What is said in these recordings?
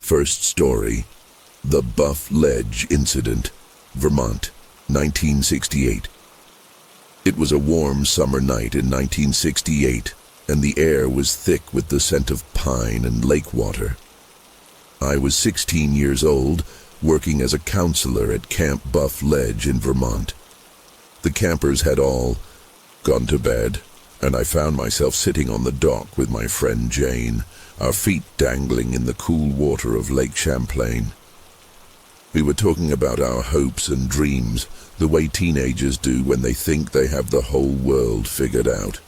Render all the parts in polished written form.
First story, The Buff Ledge Incident, Vermont, 1968. It was a warm summer night in 1968, and the air was thick with the scent of pine and lake water. I was 16 years old, working as a counselor at Camp Buff Ledge in Vermont. The campers had all gone to bed, and I found myself sitting on the dock with my friend Jane, our feet dangling in the cool water of Lake Champlain. We were talking about our hopes and dreams, the way teenagers do when they think they have the whole world figured out.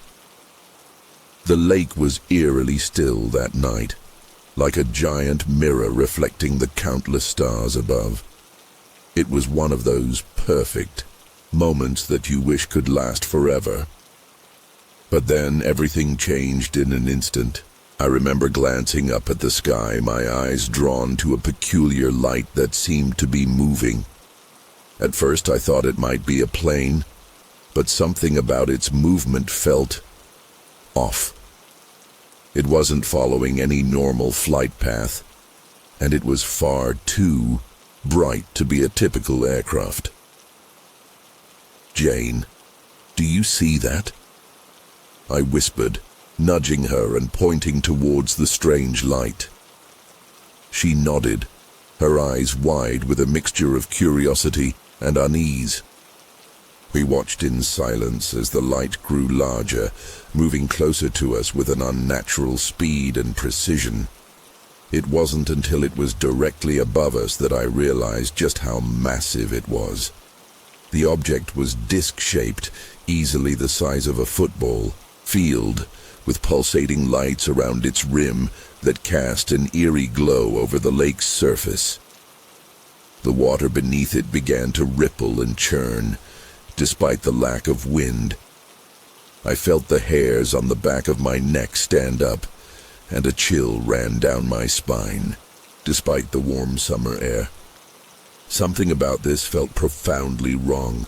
The lake was eerily still that night, like a giant mirror reflecting the countless stars above. It was one of those perfect moments that you wish could last forever. But then everything changed in an instant. I remember glancing up at the sky, my eyes drawn to a peculiar light that seemed to be moving. At first I thought it might be a plane, but something about its movement felt off. It wasn't following any normal flight path, and it was far too bright to be a typical aircraft. "Jane, do you see that?" I whispered, nudging her and pointing towards the strange light. She nodded, her eyes wide with a mixture of curiosity and unease. We watched in silence as the light grew larger, moving closer to us with an unnatural speed and precision. It wasn't until it was directly above us that I realized just how massive it was. The object was disc-shaped, easily the size of a football field, with pulsating lights around its rim that cast an eerie glow over the lake's surface. The water beneath it began to ripple and churn, despite the lack of wind. I felt the hairs on the back of my neck stand up, and a chill ran down my spine, despite the warm summer air. Something about this felt profoundly wrong,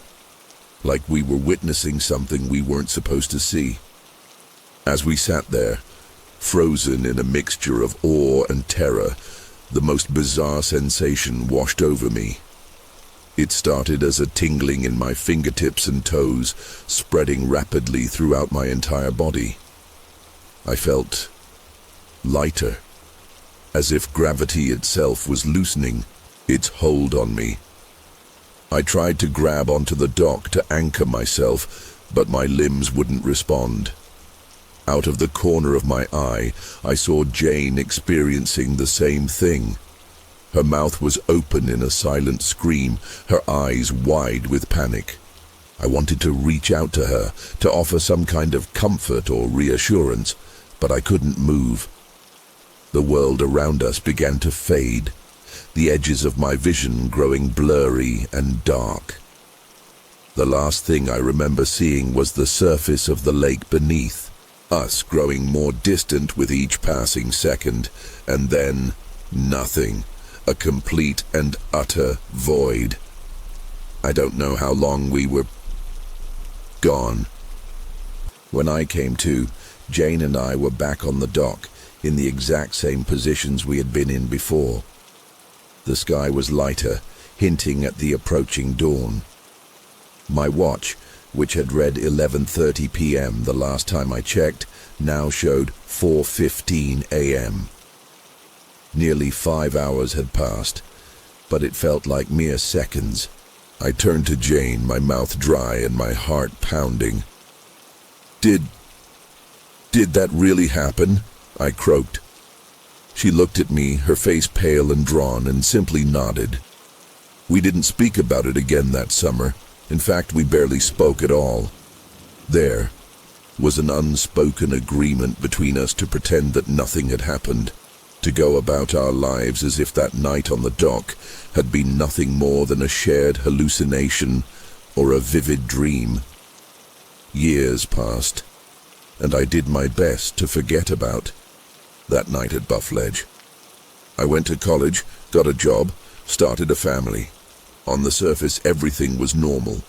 like we were witnessing something we weren't supposed to see. As we sat there, frozen in a mixture of awe and terror, the most bizarre sensation washed over me. It started as a tingling in my fingertips and toes, spreading rapidly throughout my entire body. I felt lighter, as if gravity itself was loosening its hold on me. I tried to grab onto the dock to anchor myself, but my limbs wouldn't respond. Out of the corner of my eye, I saw Jane experiencing the same thing. Her mouth was open in a silent scream, her eyes wide with panic. I wanted to reach out to her, to offer some kind of comfort or reassurance, but I couldn't move. The world around us began to fade, the edges of my vision growing blurry and dark. The last thing I remember seeing was the surface of the lake beneath, us growing more distant with each passing second, and then nothing, a complete and utter void. I don't know how long we were gone. When I came to, Jane and I were back on the dock, in the exact same positions we had been in before. The sky was lighter, hinting at the approaching dawn. My watch, which had read 11:30 p.m. the last time I checked, now showed 4:15 a.m. Nearly 5 hours had passed, but it felt like mere seconds. I turned to Jane, my mouth dry and my heart pounding. Did that really happen?" I croaked. She looked at me, her face pale and drawn, and simply nodded. We didn't speak about it again that summer. In fact, we barely spoke at all. There was an unspoken agreement between us to pretend that nothing had happened, to go about our lives as if that night on the dock had been nothing more than a shared hallucination or a vivid dream. Years passed, and I did my best to forget about that night at Buff Ledge. I went to college, got a job, started a family. On the surface, everything was normal.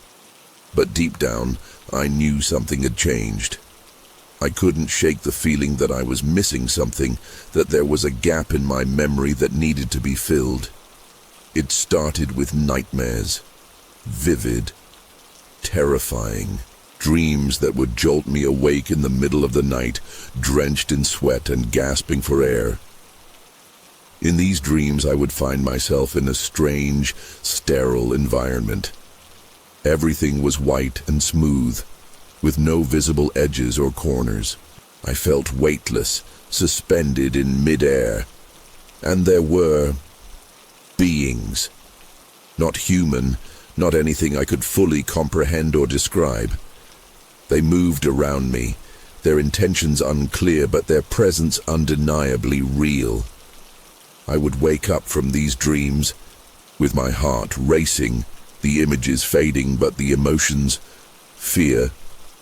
But deep down, I knew something had changed. I couldn't shake the feeling that I was missing something, that there was a gap in my memory that needed to be filled. It started with nightmares. Vivid, terrifying. Dreams that would jolt me awake in the middle of the night, drenched in sweat and gasping for air. In these dreams, I would find myself in a strange, sterile environment. Everything was white and smooth, with no visible edges or corners. I felt weightless, suspended in mid-air. And there were beings. Not human, not anything I could fully comprehend or describe. They moved around me, their intentions unclear, but their presence undeniably real. I would wake up from these dreams, with my heart racing, the images fading, but the emotions, fear,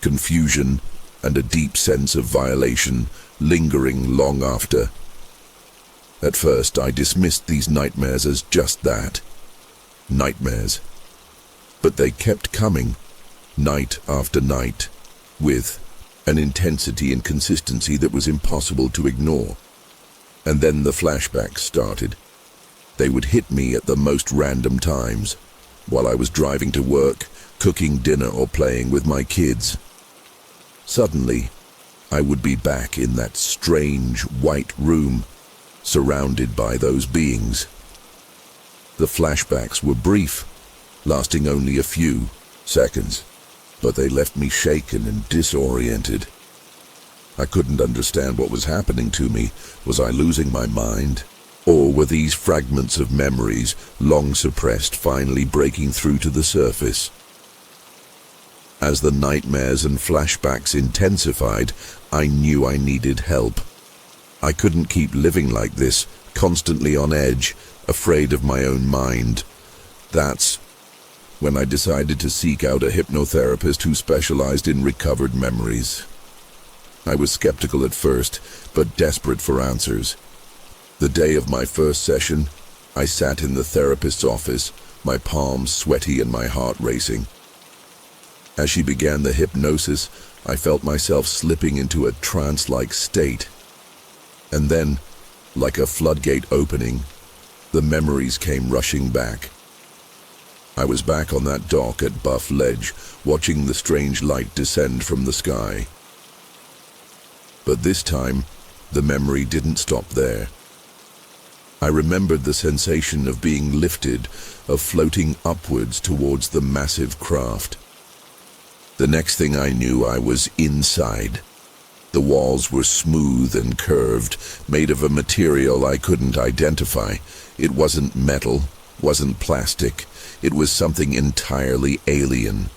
confusion, and a deep sense of violation, lingering long after. At first, I dismissed these nightmares as just that, nightmares. But they kept coming, night after night, with an intensity and consistency that was impossible to ignore. And then the flashbacks started. They would hit me at the most random times, while I was driving to work, cooking dinner, or playing with my kids. Suddenly, I would be back in that strange white room, surrounded by those beings. The flashbacks were brief, lasting only a few seconds, but they left me shaken and disoriented. I couldn't understand what was happening to me. Was I losing my mind? Or were these fragments of memories, long suppressed, finally breaking through to the surface? As the nightmares and flashbacks intensified, I knew I needed help. I couldn't keep living like this, constantly on edge, afraid of my own mind. That's when I decided to seek out a hypnotherapist who specialized in recovered memories. I was skeptical at first, but desperate for answers. The day of my first session, I sat in the therapist's office, my palms sweaty and my heart racing. As she began the hypnosis, I felt myself slipping into a trance-like state. And then, like a floodgate opening, the memories came rushing back. I was back on that dock at Buff Ledge, watching the strange light descend from the sky. But this time, the memory didn't stop there. I remembered the sensation of being lifted, of floating upwards towards the massive craft. The next thing I knew, I was inside. The walls were smooth and curved, made of a material I couldn't identify. It wasn't metal, wasn't plastic. It was something entirely alien.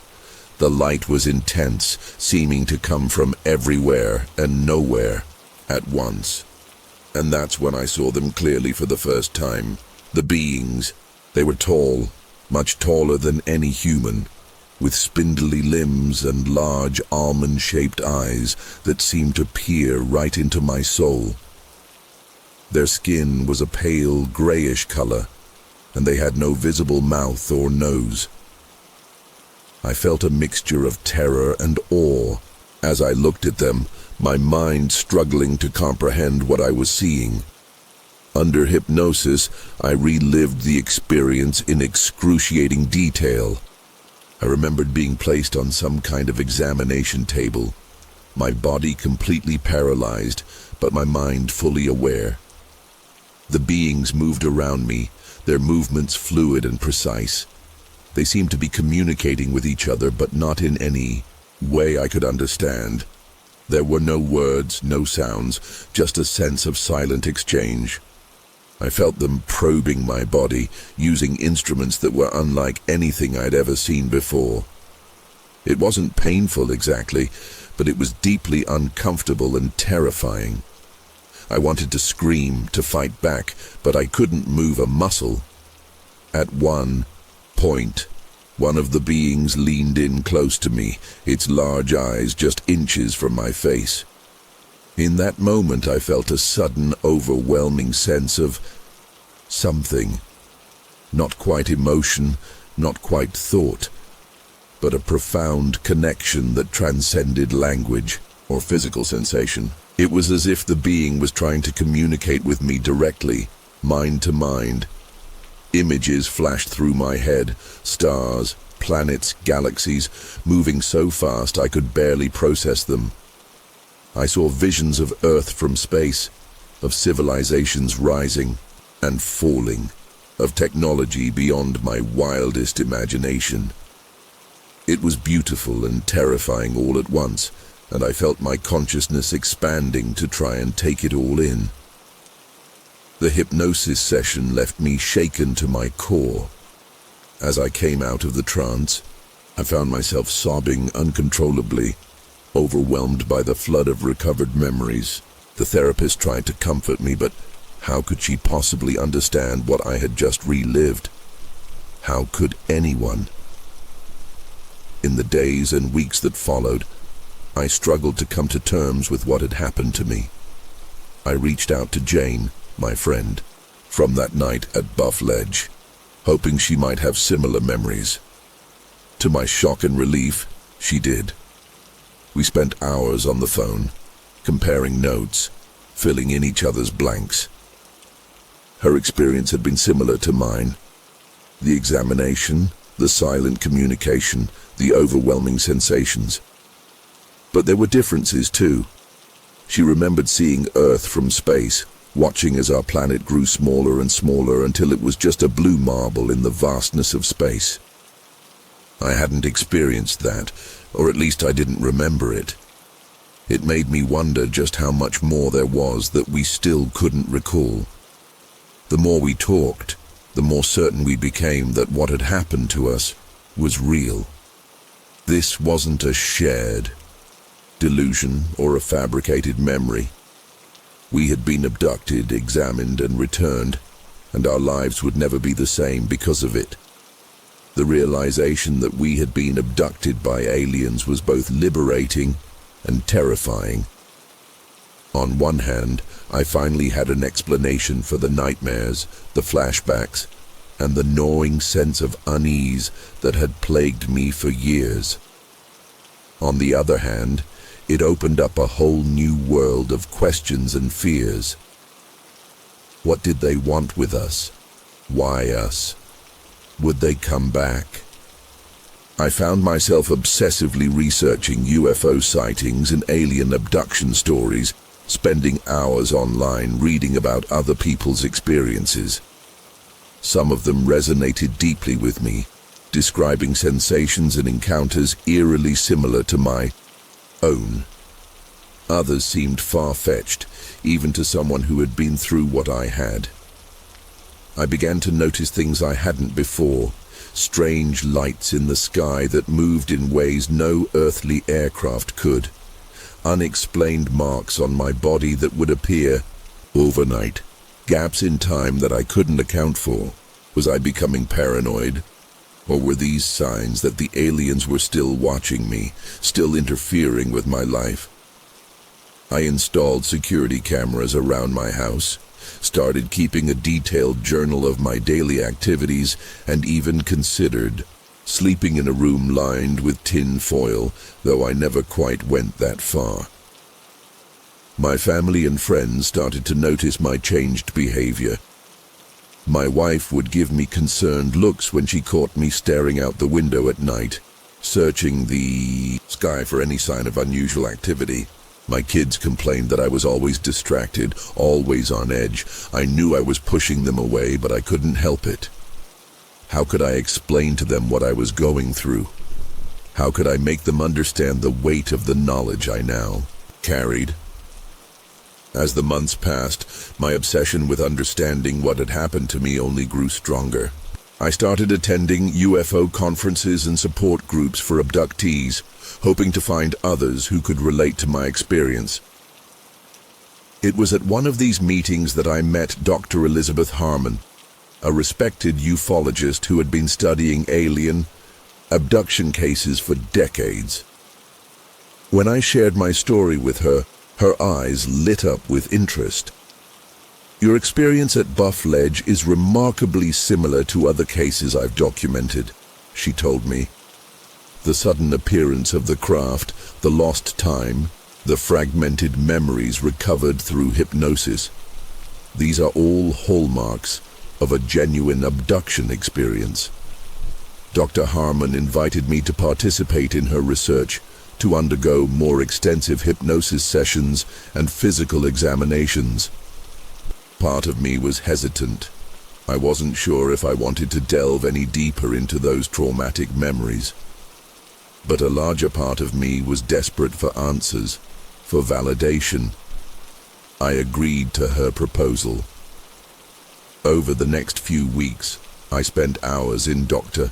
The light was intense, seeming to come from everywhere and nowhere at once. And that's when I saw them clearly for the first time. The beings. They were tall, much taller than any human, with spindly limbs and large almond-shaped eyes that seemed to peer right into my soul. Their skin was a pale grayish color, and they had no visible mouth or nose. I felt a mixture of terror and awe as I looked at them, my mind struggling to comprehend what I was seeing. Under hypnosis, I relived the experience in excruciating detail. I remembered being placed on some kind of examination table, my body completely paralyzed, but my mind fully aware. The beings moved around me, their movements fluid and precise. They seemed to be communicating with each other, but not in any way I could understand. There were no words, no sounds, just a sense of silent exchange. I felt them probing my body, using instruments that were unlike anything I'd ever seen before. It wasn't painful exactly, but it was deeply uncomfortable and terrifying. I wanted to scream, to fight back, but I couldn't move a muscle. At one point, one of the beings leaned in close to me, its large eyes just inches from my face. In that moment, I felt a sudden, overwhelming sense of something. Not quite emotion, not quite thought, but a profound connection that transcended language or physical sensation. It was as if the being was trying to communicate with me directly, mind to mind. Images flashed through my head, stars, planets, galaxies, moving so fast I could barely process them. I saw visions of Earth from space, of civilizations rising and falling, of technology beyond my wildest imagination. It was beautiful and terrifying all at once, and I felt my consciousness expanding to try and take it all in. The hypnosis session left me shaken to my core. As I came out of the trance, I found myself sobbing uncontrollably, overwhelmed by the flood of recovered memories. The therapist tried to comfort me, but how could she possibly understand what I had just relived? How could anyone? In the days and weeks that followed, I struggled to come to terms with what had happened to me. I reached out to Jane, my friend, from that night at Buff Ledge, hoping she might have similar memories. To my shock and relief, she did. We spent hours on the phone, comparing notes, filling in each other's blanks. Her experience had been similar to mine. The examination, the silent communication, the overwhelming sensations. But there were differences too. She remembered seeing Earth from space, watching as our planet grew smaller and smaller until it was just a blue marble in the vastness of space. I hadn't experienced that, or at least I didn't remember it. It made me wonder just how much more there was that we still couldn't recall. The more we talked, the more certain we became that what had happened to us was real. This wasn't a shared delusion or a fabricated memory. We had been abducted, examined, and returned, and our lives would never be the same because of it. The realization that we had been abducted by aliens was both liberating and terrifying. On one hand, I finally had an explanation for the nightmares, the flashbacks, and the gnawing sense of unease that had plagued me for years. On the other hand, it opened up a whole new world of questions and fears. What did they want with us? Why us? Would they come back? I found myself obsessively researching UFO sightings and alien abduction stories, spending hours online reading about other people's experiences. Some of them resonated deeply with me, describing sensations and encounters eerily similar to my own. Others seemed far-fetched, even to someone who had been through what I had. I began to notice things I hadn't before, strange lights in the sky that moved in ways no earthly aircraft could, unexplained marks on my body that would appear overnight, gaps in time that I couldn't account for. Was I becoming paranoid? Or were these signs that the aliens were still watching me, still interfering with my life? I installed security cameras around my house, started keeping a detailed journal of my daily activities, and even considered sleeping in a room lined with tin foil, though I never quite went that far. My family and friends started to notice my changed behavior. My wife would give me concerned looks when she caught me staring out the window at night, searching the sky for any sign of unusual activity. My kids complained that I was always distracted, always on edge. I knew I was pushing them away, but I couldn't help it. How could I explain to them what I was going through? How could I make them understand the weight of the knowledge I now carried? As the months passed, my obsession with understanding what had happened to me only grew stronger. I started attending UFO conferences and support groups for abductees, hoping to find others who could relate to my experience. It was at one of these meetings that I met Dr. Elizabeth Harmon, a respected ufologist who had been studying alien abduction cases for decades. When I shared my story with her, her eyes lit up with interest. "Your experience at Buff Ledge is remarkably similar to other cases I've documented," she told me. "The sudden appearance of the craft, the lost time, the fragmented memories recovered through hypnosis. These are all hallmarks of a genuine abduction experience. Dr. Harmon invited me to participate in her research, to undergo more extensive hypnosis sessions and physical examinations. Part of me was hesitant. I wasn't sure if I wanted to delve any deeper into those traumatic memories. But a larger part of me was desperate for answers, for validation. I agreed to her proposal. Over the next few weeks, I spent hours in Dr.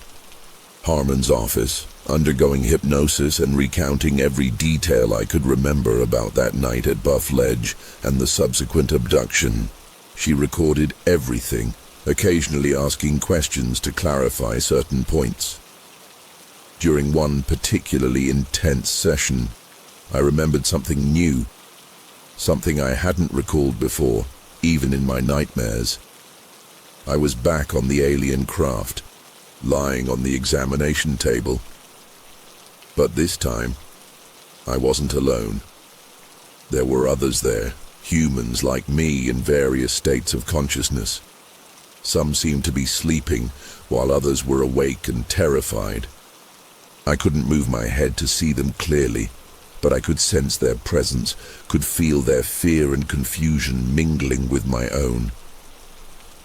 Harmon's office, undergoing hypnosis and recounting every detail I could remember about that night at Buff Ledge and the subsequent abduction. She recorded everything, occasionally asking questions to clarify certain points. During one particularly intense session, I remembered something new, something I hadn't recalled before, even in my nightmares. I was back on the alien craft, lying on the examination table. But this time, I wasn't alone. There were others there, humans like me in various states of consciousness. Some seemed to be sleeping, while others were awake and terrified. I couldn't move my head to see them clearly, but I could sense their presence, could feel their fear and confusion mingling with my own.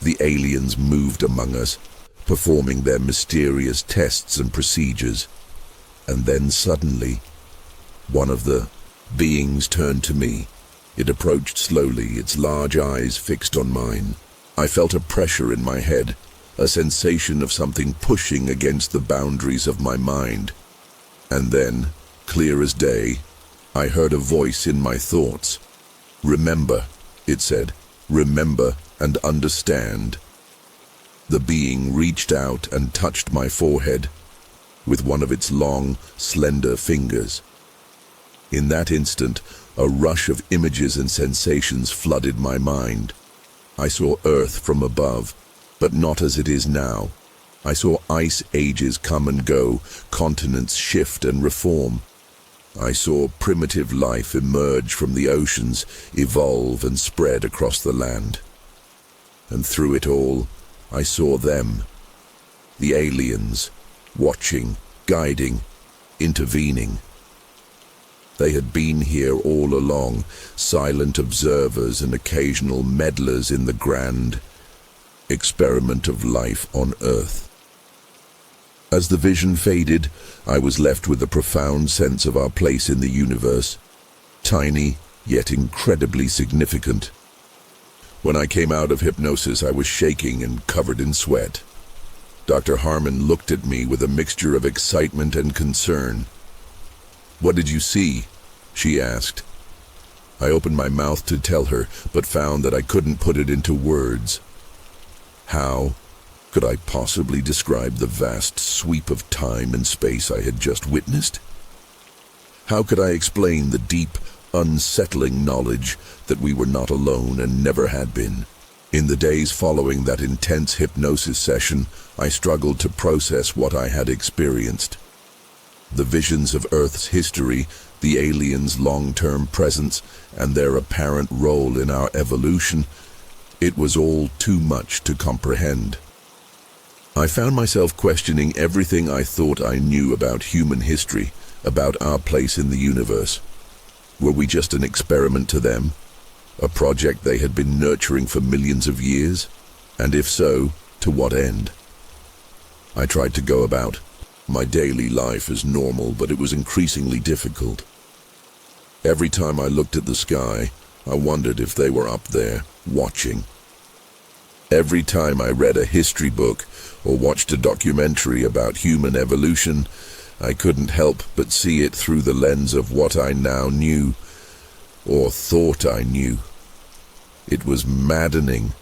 The aliens moved among us, performing their mysterious tests and procedures. And then suddenly, one of the beings turned to me. It approached slowly, its large eyes fixed on mine. I felt a pressure in my head, a sensation of something pushing against the boundaries of my mind. And then, clear as day, I heard a voice in my thoughts. "Remember," it said, "remember and understand." The being reached out and touched my forehead with one of its long, slender fingers. In that instant, a rush of images and sensations flooded my mind. I saw Earth from above, but not as it is now. I saw ice ages come and go, continents shift and reform. I saw primitive life emerge from the oceans, evolve and spread across the land. And through it all, I saw them, the aliens, watching, guiding, intervening. They had been here all along, silent observers and occasional meddlers in the grand experiment of life on Earth. As the vision faded, I was left with a profound sense of our place in the universe, tiny yet incredibly significant. When I came out of hypnosis, I was shaking and covered in sweat. Dr. Harmon looked at me with a mixture of excitement and concern. "What did you see?" she asked. I opened my mouth to tell her, but found that I couldn't put it into words. How could I possibly describe the vast sweep of time and space I had just witnessed? How could I explain the deep, unsettling knowledge that we were not alone and never had been? In the days following that intense hypnosis session, I struggled to process what I had experienced. The visions of Earth's history, the aliens' long-term presence, and their apparent role in our evolution, it was all too much to comprehend. I found myself questioning everything I thought I knew about human history, about our place in the universe. Were we just an experiment to them? A project they had been nurturing for millions of years? And if so, to what end? I tried to go about my daily life as normal, but it was increasingly difficult. Every time I looked at the sky, I wondered if they were up there, watching. Every time I read a history book or watched a documentary about human evolution, I couldn't help but see it through the lens of what I now knew, or thought I knew. It was maddening.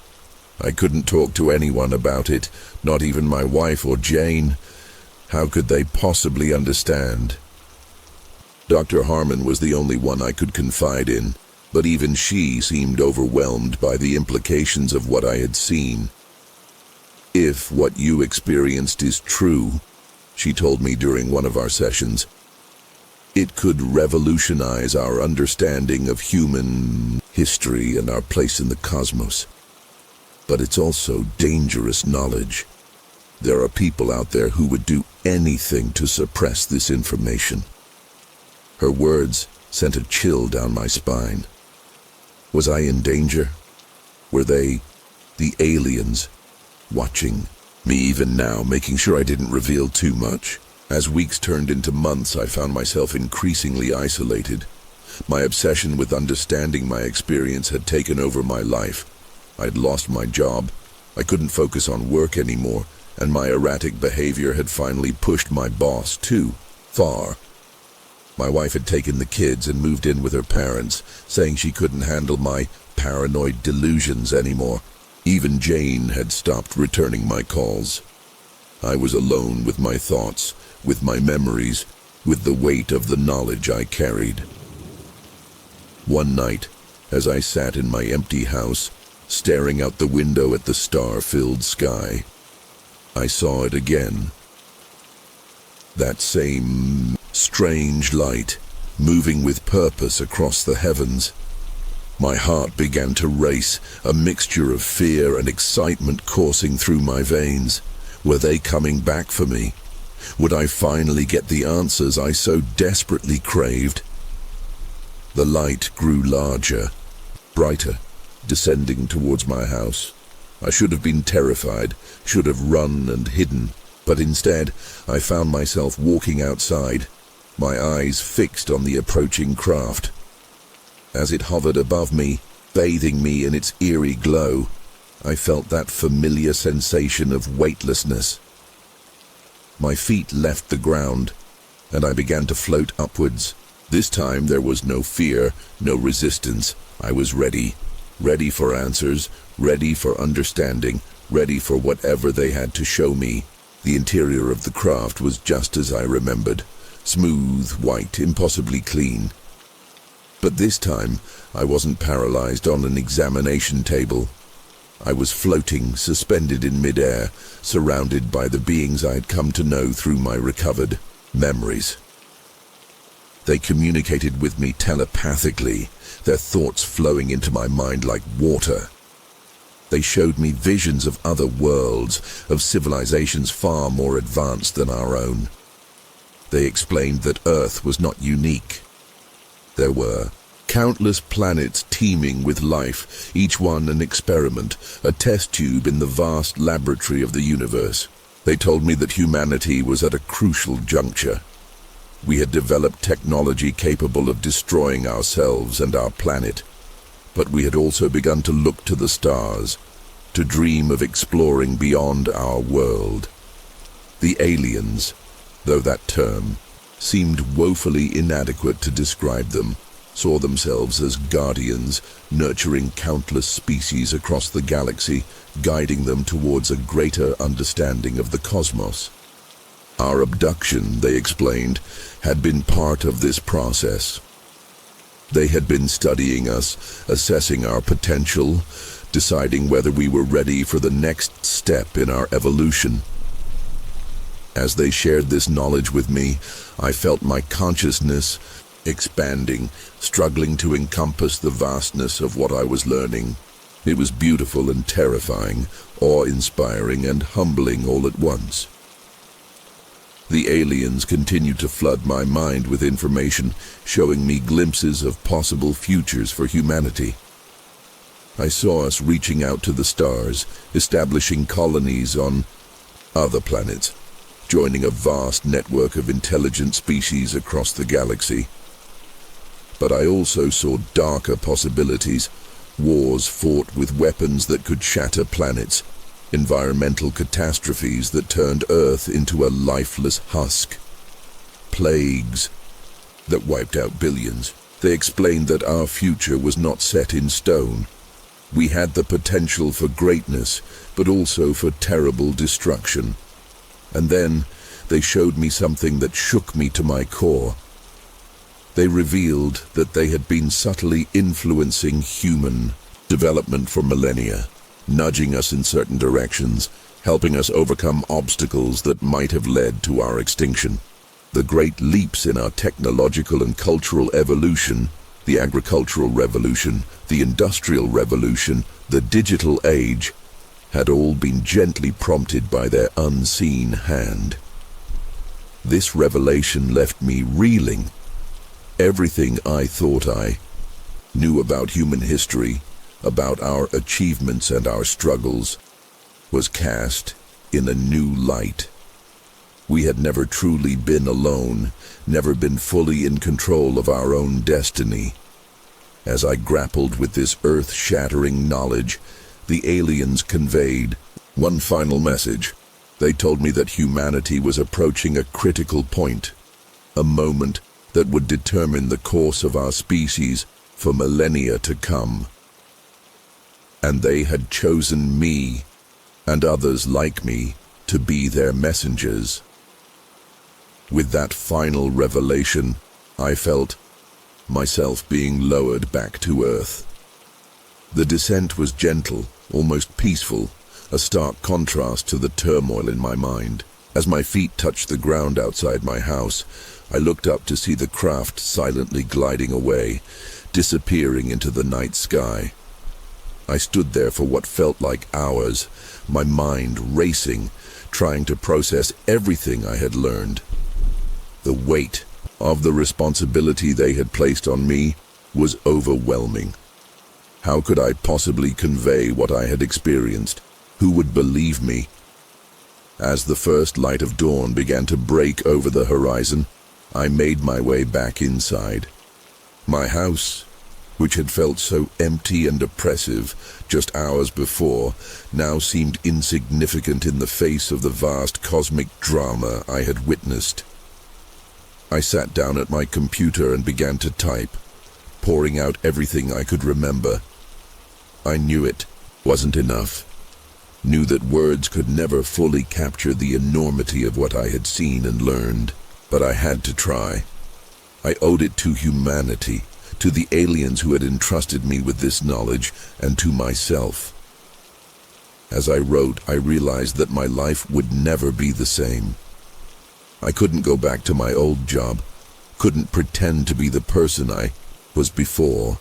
I couldn't talk to anyone about it, not even my wife or Jane. How could they possibly understand? Dr. Harmon was the only one I could confide in, but even she seemed overwhelmed by the implications of what I had seen. "If what you experienced is true," she told me during one of our sessions, It could revolutionize our understanding of human history and our place in the cosmos. But it's also dangerous knowledge. There are people out there who would do anything to suppress this information. Her words sent a chill down my spine. Was I in danger? Were they, the aliens, watching me even now, making sure I didn't reveal too much? As weeks turned into months, I found myself increasingly isolated. My obsession with understanding my experience had taken over my life. I'd lost my job. I couldn't focus on work anymore, and my erratic behavior had finally pushed my boss too far. My wife had taken the kids and moved in with her parents, saying she couldn't handle my paranoid delusions anymore. Even Jane had stopped returning my calls. I was alone with my thoughts, with my memories, with the weight of the knowledge I carried. One night, as I sat in my empty house, staring out the window at the star-filled sky, I saw it again. That same strange light, moving with purpose across the heavens. My heart began to race, a mixture of fear and excitement coursing through my veins. Were they coming back for me? Would I finally get the answers I so desperately craved? The light grew larger, brighter, descending towards my house. I should have been terrified, should have run and hidden, but instead I found myself walking outside, my eyes fixed on the approaching craft. As it hovered above me, bathing me in its eerie glow, I felt that familiar sensation of weightlessness. My feet left the ground, and I began to float upwards. This time there was no fear, no resistance. I was ready. Ready for answers, ready for understanding, ready for whatever they had to show me. The interior of the craft was just as I remembered. Smooth, white, impossibly clean. But this time, I wasn't paralyzed on an examination table. I was floating, suspended in midair, surrounded by the beings I had come to know through my recovered memories. They communicated with me telepathically, their thoughts flowing into my mind like water. They showed me visions of other worlds, of civilizations far more advanced than our own. They explained that Earth was not unique. There were countless planets teeming with life, each one an experiment, a test tube in the vast laboratory of the universe. They told me that humanity was at a crucial juncture. We had developed technology capable of destroying ourselves and our planet, but we had also begun to look to the stars, to dream of exploring beyond our world. The aliens, though that term seemed woefully inadequate to describe them, saw themselves as guardians, nurturing countless species across the galaxy, guiding them towards a greater understanding of the cosmos. Our abduction, they explained, had been part of this process. They had been studying us, assessing our potential, deciding whether we were ready for the next step in our evolution. As they shared this knowledge with me, I felt my consciousness expanding, struggling to encompass the vastness of what I was learning. It was beautiful and terrifying, awe-inspiring and humbling all at once. The aliens continued to flood my mind with information, showing me glimpses of possible futures for humanity. I saw us reaching out to the stars, establishing colonies on other planets, joining a vast network of intelligent species across the galaxy. But I also saw darker possibilities, wars fought with weapons that could shatter planets, environmental catastrophes that turned Earth into a lifeless husk, plagues that wiped out billions. They explained that our future was not set in stone. We had the potential for greatness, but also for terrible destruction. And then they showed me something that shook me to my core. They revealed that they had been subtly influencing human development for millennia, nudging us in certain directions, helping us overcome obstacles that might have led to our extinction. The great leaps in our technological and cultural evolution, the agricultural revolution, the industrial revolution, the digital age, had all been gently prompted by their unseen hand. This revelation left me reeling. Everything I thought I knew about human history, about our achievements and our struggles, was cast in a new light. We had never truly been alone, never been fully in control of our own destiny. As I grappled with this earth-shattering knowledge, the aliens conveyed one final message. They told me that humanity was approaching a critical point, a moment that would determine the course of our species for millennia to come. And they had chosen me, and others like me, to be their messengers. With that final revelation, I felt myself being lowered back to Earth. The descent was gentle, almost peaceful, a stark contrast to the turmoil in my mind. As my feet touched the ground outside my house, I looked up to see the craft silently gliding away, disappearing into the night sky. I stood there for what felt like hours, my mind racing, trying to process everything I had learned. The weight of the responsibility they had placed on me was overwhelming. How could I possibly convey what I had experienced? Who would believe me? As the first light of dawn began to break over the horizon, I made my way back inside. My house, which had felt so empty and oppressive just hours before, now seemed insignificant in the face of the vast cosmic drama I had witnessed. I sat down at my computer and began to type, pouring out everything I could remember. I knew it wasn't enough. Knew that words could never fully capture the enormity of what I had seen and learned, but I had to try. I owed it to humanity, to the aliens who had entrusted me with this knowledge, and to myself. As I wrote, I realized that my life would never be the same. I couldn't go back to my old job, couldn't pretend to be the person I was before.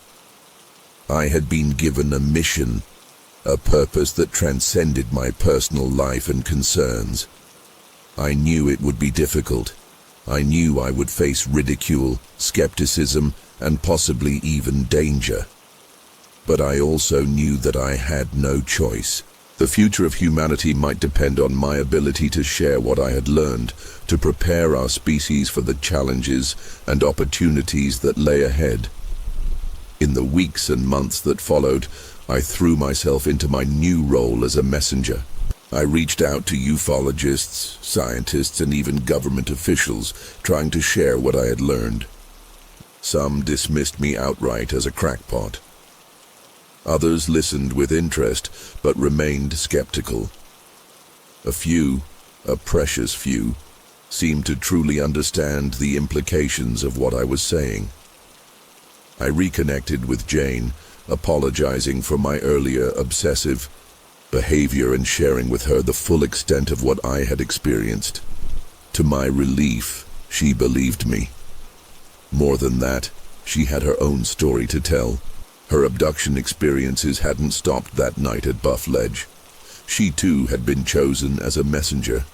I had been given a mission, a purpose that transcended my personal life and concerns. I knew it would be difficult. I knew I would face ridicule, skepticism, and possibly even danger. But I also knew that I had no choice. The future of humanity might depend on my ability to share what I had learned, to prepare our species for the challenges and opportunities that lay ahead. In the weeks and months that followed, I threw myself into my new role as a messenger. I reached out to ufologists, scientists, and even government officials, trying to share what I had learned. Some dismissed me outright as a crackpot. Others listened with interest, but remained skeptical. A few, a precious few, seemed to truly understand the implications of what I was saying. I reconnected with Jane, apologizing for my earlier obsessive behavior and sharing with her the full extent of what I had experienced. To my relief, she believed me. More than that, she had her own story to tell. Her abduction experiences hadn't stopped that night at Buff Ledge. She too had been chosen as a messenger.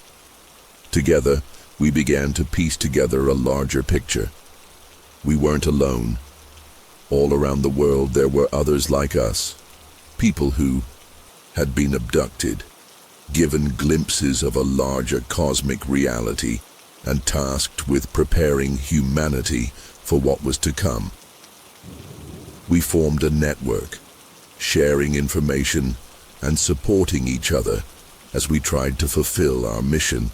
Together, we began to piece together a larger picture. We weren't alone. All around the world there were others like us, people who had been abducted, given glimpses of a larger cosmic reality, and tasked with preparing humanity for what was to come. We formed a network, sharing information and supporting each other as we tried to fulfill our mission.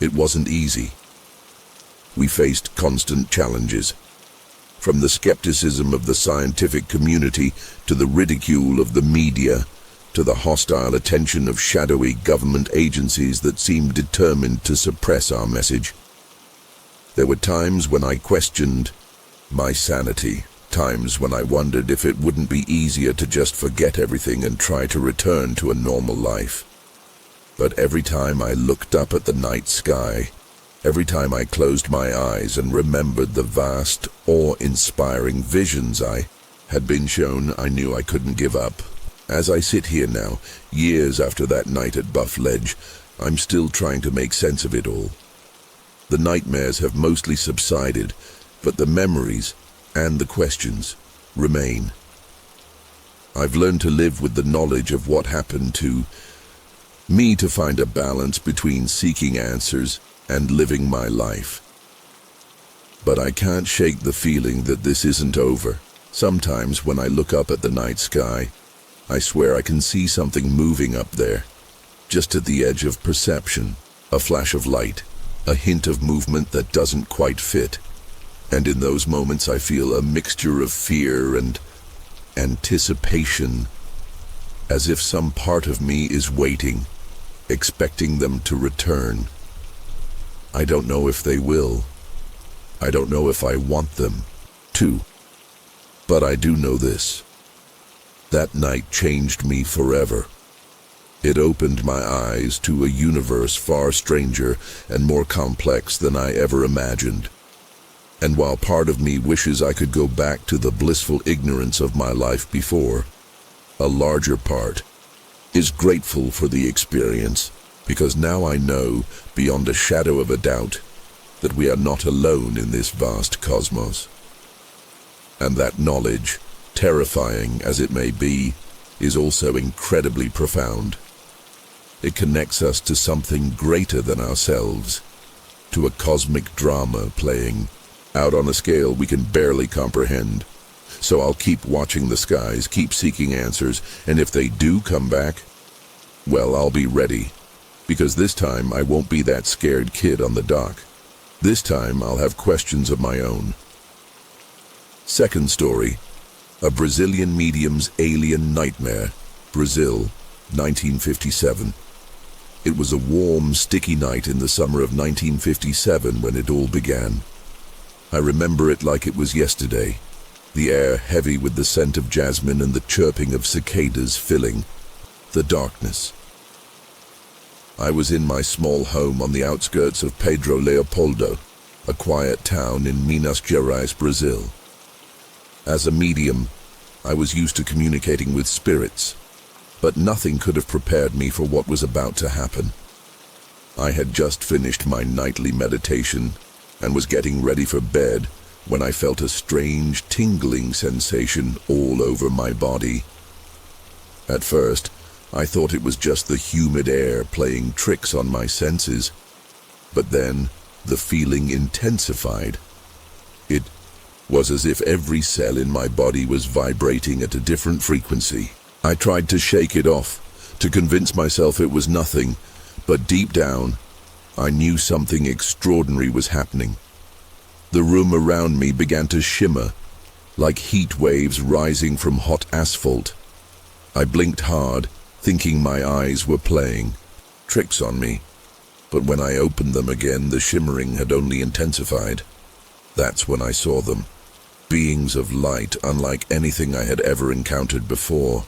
It wasn't easy. We faced constant challenges, from the skepticism of the scientific community to the ridicule of the media, to the hostile attention of shadowy government agencies that seemed determined to suppress our message. There were times when I questioned my sanity, times when I wondered if it wouldn't be easier to just forget everything and try to return to a normal life. But every time I looked up at the night sky, Every time I closed my eyes and remembered the vast, awe-inspiring visions I had been shown, I knew I couldn't give up. As I sit here now, years after that night at Buff Ledge, I'm still trying to make sense of it all. The nightmares have mostly subsided, but the memories and the questions remain. I've learned to live with the knowledge of what happened to me, to find a balance between seeking answers and living my life. But I can't shake the feeling that this isn't over. Sometimes when I look up at the night sky, I swear I can see something moving up there, just at the edge of perception, a flash of light, a hint of movement that doesn't quite fit. And in those moments I feel a mixture of fear and anticipation, as if some part of me is waiting, expecting them to return. I don't know if they will. I don't know if I want them to. But I do know this. That night changed me forever. It opened my eyes to a universe far stranger and more complex than I ever imagined. And while part of me wishes I could go back to the blissful ignorance of my life before, a larger part is grateful for the experience, because now I know, beyond a shadow of a doubt, that we are not alone in this vast cosmos. And that knowledge, terrifying as it may be, is also incredibly profound. It connects us to something greater than ourselves, to a cosmic drama playing out on a scale we can barely comprehend. So I'll keep watching the skies, keep seeking answers, and if they do come back, well, I'll be ready. Because this time I won't be that scared kid on the dock. This time I'll have questions of my own. Second story, a Brazilian medium's alien nightmare, Brazil, 1957. It was a warm, sticky night in the summer of 1957 when it all began. I remember it like it was yesterday, the air heavy with the scent of jasmine and the chirping of cicadas filling the darkness. I was in my small home on the outskirts of Pedro Leopoldo, a quiet town in Minas Gerais, Brazil. As a medium, I was used to communicating with spirits, but nothing could have prepared me for what was about to happen. I had just finished my nightly meditation and was getting ready for bed when I felt a strange tingling sensation all over my body. At first, I thought it was just the humid air playing tricks on my senses, but then the feeling intensified. It was as if every cell in my body was vibrating at a different frequency. I tried to shake it off, to convince myself it was nothing, but deep down, I knew something extraordinary was happening. The room around me began to shimmer, like heat waves rising from hot asphalt. I blinked hard, thinking my eyes were playing tricks on me, but when I opened them again, the shimmering had only intensified. That's when I saw them, beings of light unlike anything I had ever encountered before.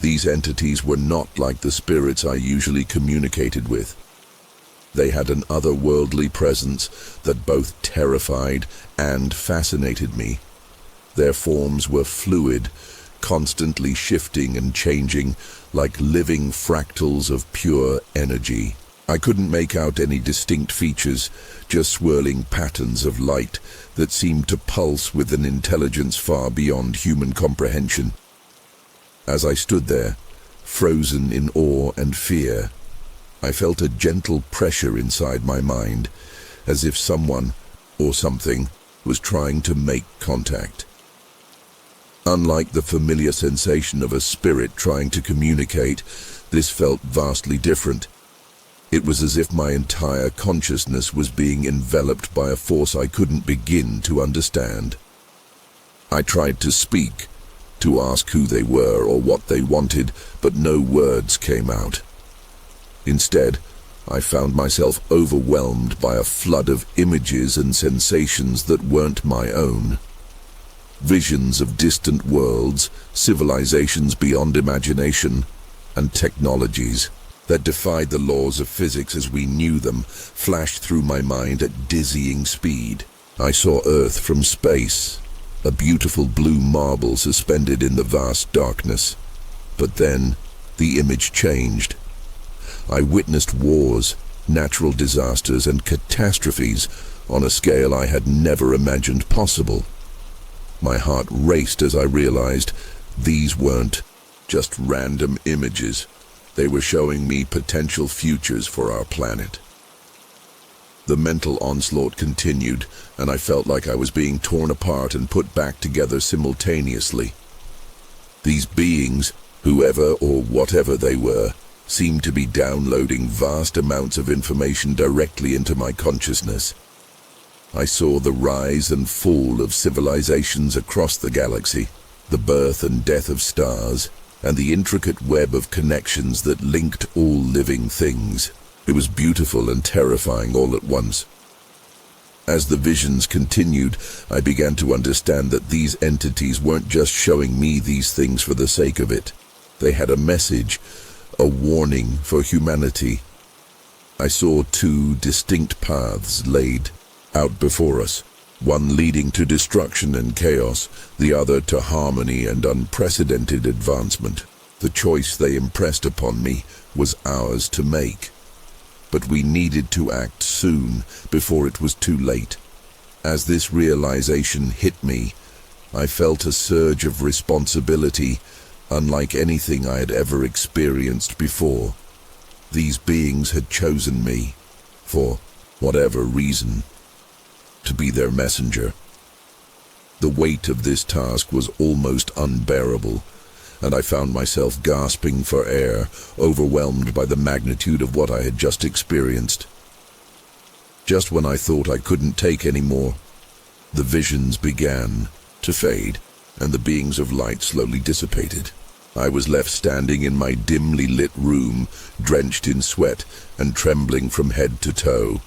These entities were not like the spirits I usually communicated with. They had an otherworldly presence that both terrified and fascinated me. Their forms were fluid, constantly shifting and changing, like living fractals of pure energy. I couldn't make out any distinct features, just swirling patterns of light that seemed to pulse with an intelligence far beyond human comprehension. As I stood there, frozen in awe and fear, I felt a gentle pressure inside my mind, as if someone or something was trying to make contact. Unlike the familiar sensation of a spirit trying to communicate, this felt vastly different. It was as if my entire consciousness was being enveloped by a force I couldn't begin to understand. I tried to speak, to ask who they were or what they wanted, but no words came out. Instead, I found myself overwhelmed by a flood of images and sensations that weren't my own. Visions of distant worlds, civilizations beyond imagination, and technologies that defied the laws of physics as we knew them flashed through my mind at dizzying speed. I saw Earth from space, a beautiful blue marble suspended in the vast darkness. But then, the image changed. I witnessed wars, natural disasters, and catastrophes on a scale I had never imagined possible. My heart raced as I realized these weren't just random images. They were showing me potential futures for our planet. The mental onslaught continued, and I felt like I was being torn apart and put back together simultaneously. These beings, whoever or whatever they were, seemed to be downloading vast amounts of information directly into my consciousness. I saw the rise and fall of civilizations across the galaxy, the birth and death of stars, and the intricate web of connections that linked all living things. It was beautiful and terrifying all at once. As the visions continued, I began to understand that these entities weren't just showing me these things for the sake of it. They had a message, a warning for humanity. I saw two distinct paths laid out before us, one leading to destruction and chaos, the other to harmony and unprecedented advancement. The choice they impressed upon me was ours to make. But we needed to act soon, before it was too late. As this realization hit me, I felt a surge of responsibility, unlike anything I had ever experienced before. These beings had chosen me, for whatever reason, to be their messenger. The weight of this task was almost unbearable, and I found myself gasping for air, overwhelmed by the magnitude of what I had just experienced. Just when I thought I couldn't take any more, the visions began to fade, and the beings of light slowly dissipated. I was left standing in my dimly lit room, drenched in sweat and trembling from head to toe.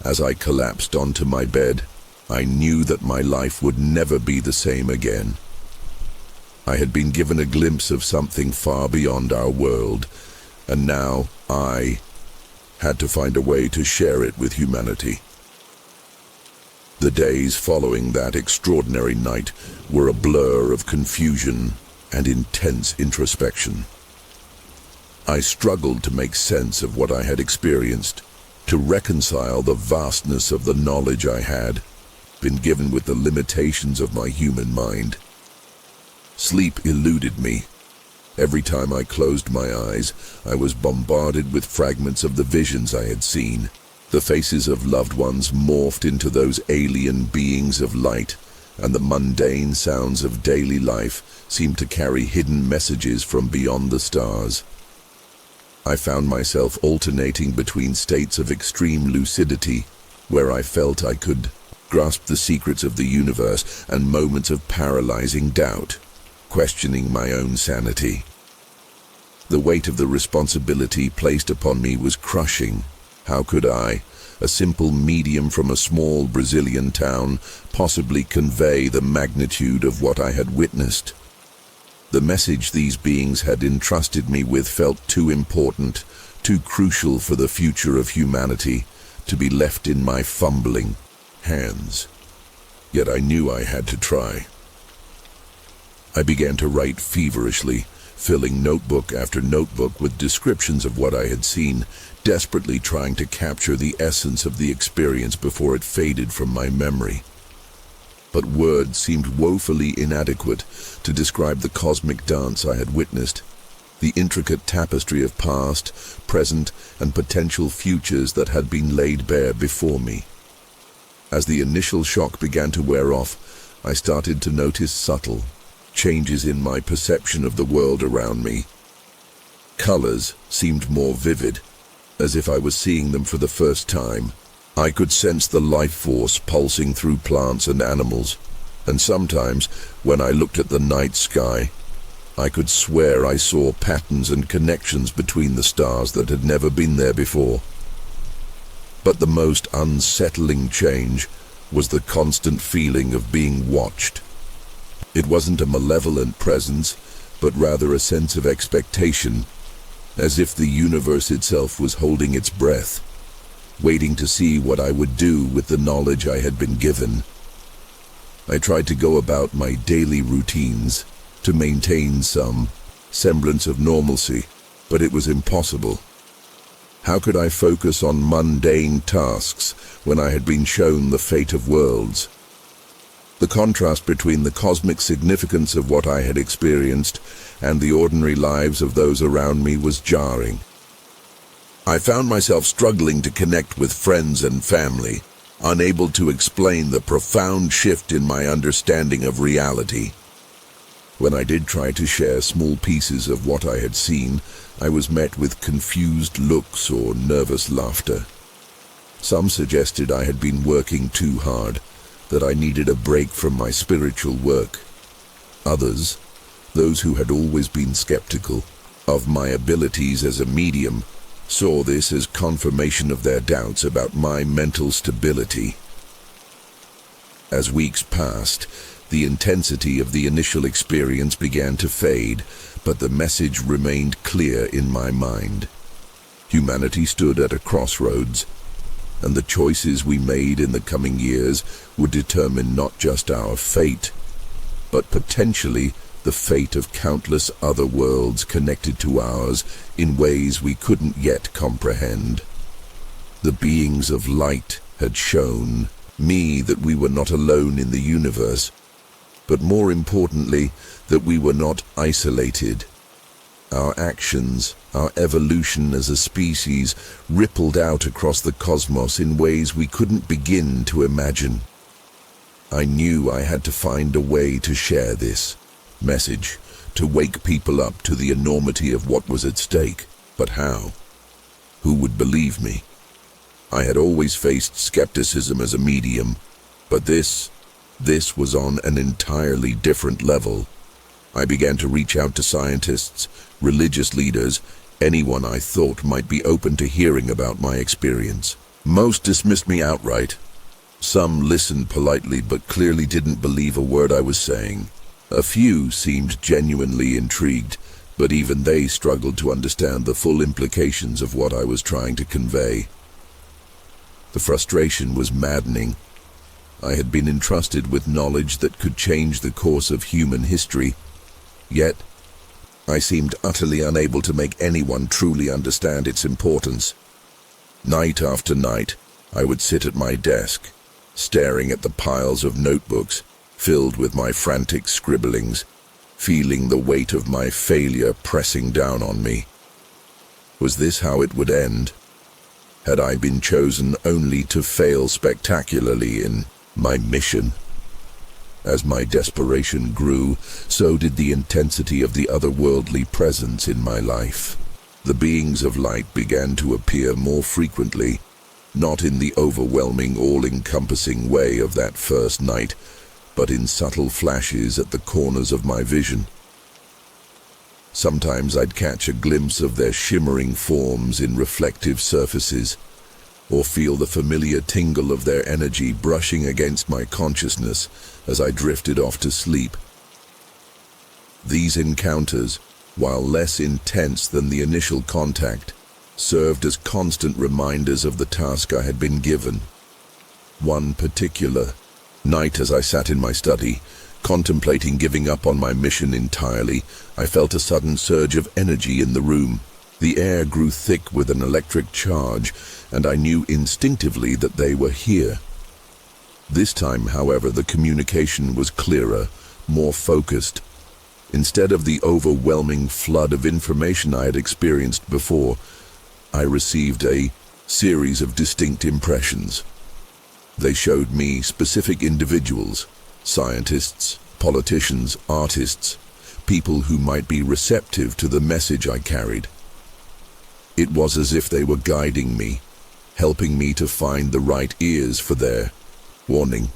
As I collapsed onto my bed, I knew that my life would never be the same again. I had been given a glimpse of something far beyond our world, and now I had to find a way to share it with humanity. The days following that extraordinary night were a blur of confusion and intense introspection. I struggled to make sense of what I had experienced, to reconcile the vastness of the knowledge I had been given with the limitations of my human mind. Sleep eluded me. Every time I closed my eyes, I was bombarded with fragments of the visions I had seen. The faces of loved ones morphed into those alien beings of light, and the mundane sounds of daily life seemed to carry hidden messages from beyond the stars. I found myself alternating between states of extreme lucidity, where I felt I could grasp the secrets of the universe, and moments of paralyzing doubt, questioning my own sanity. The weight of the responsibility placed upon me was crushing. How could I, a simple medium from a small Brazilian town, possibly convey the magnitude of what I had witnessed? The message these beings had entrusted me with felt too important, too crucial for the future of humanity, to be left in my fumbling hands. Yet I knew I had to try. I began to write feverishly, filling notebook after notebook with descriptions of what I had seen, desperately trying to capture the essence of the experience before it faded from my memory. But words seemed woefully inadequate to describe the cosmic dance I had witnessed, the intricate tapestry of past, present, and potential futures that had been laid bare before me. As the initial shock began to wear off, I started to notice subtle changes in my perception of the world around me. Colors seemed more vivid, as if I was seeing them for the first time. I could sense the life force pulsing through plants and animals, and sometimes, when I looked at the night sky, I could swear I saw patterns and connections between the stars that had never been there before. But the most unsettling change was the constant feeling of being watched. It wasn't a malevolent presence, but rather a sense of expectation, as if the universe itself was holding its breath, waiting to see what I would do with the knowledge I had been given. I tried to go about my daily routines to maintain some semblance of normalcy, but it was impossible. How could I focus on mundane tasks when I had been shown the fate of worlds? The contrast between the cosmic significance of what I had experienced and the ordinary lives of those around me was jarring. I found myself struggling to connect with friends and family, unable to explain the profound shift in my understanding of reality. When I did try to share small pieces of what I had seen, I was met with confused looks or nervous laughter. Some suggested I had been working too hard, that I needed a break from my spiritual work. Others, those who had always been skeptical of my abilities as a medium, saw this as confirmation of their doubts about my mental stability. As weeks passed, the intensity of the initial experience began to fade, but the message remained clear in my mind. Humanity stood at a crossroads, and the choices we made in the coming years would determine not just our fate, but potentially the fate of countless other worlds connected to ours in ways we couldn't yet comprehend. The beings of light had shown me that we were not alone in the universe, but more importantly, that we were not isolated. Our actions, our evolution as a species, rippled out across the cosmos in ways we couldn't begin to imagine. I knew I had to find a way to share this message, to wake people up to the enormity of what was at stake. But how? Who would believe me? I had always faced skepticism as a medium, but this was on an entirely different level. I began to reach out to scientists, religious leaders, anyone I thought might be open to hearing about my experience. Most dismissed me outright. Some listened politely but clearly didn't believe a word I was saying. A few seemed genuinely intrigued, but even they struggled to understand the full implications of what I was trying to convey. The frustration was maddening. I had been entrusted with knowledge that could change the course of human history, yet I seemed utterly unable to make anyone truly understand its importance. Night after night, I would sit at my desk, staring at the piles of notebooks filled with my frantic scribblings, feeling the weight of my failure pressing down on me. Was this how it would end? Had I been chosen only to fail spectacularly in my mission? As my desperation grew, so did the intensity of the otherworldly presence in my life. The beings of light began to appear more frequently, not in the overwhelming, all-encompassing way of that first night, but in subtle flashes at the corners of my vision. Sometimes I'd catch a glimpse of their shimmering forms in reflective surfaces, or feel the familiar tingle of their energy brushing against my consciousness as I drifted off to sleep. These encounters, while less intense than the initial contact, served as constant reminders of the task I had been given. One particular night, as I sat in my study, contemplating giving up on my mission entirely, I felt a sudden surge of energy in the room. The air grew thick with an electric charge, and I knew instinctively that they were here. This time, however, the communication was clearer, more focused. Instead of the overwhelming flood of information I had experienced before, I received a series of distinct impressions. They showed me specific individuals, scientists, politicians, artists, people who might be receptive to the message I carried. It was as if they were guiding me, helping me to find the right ears for their warning.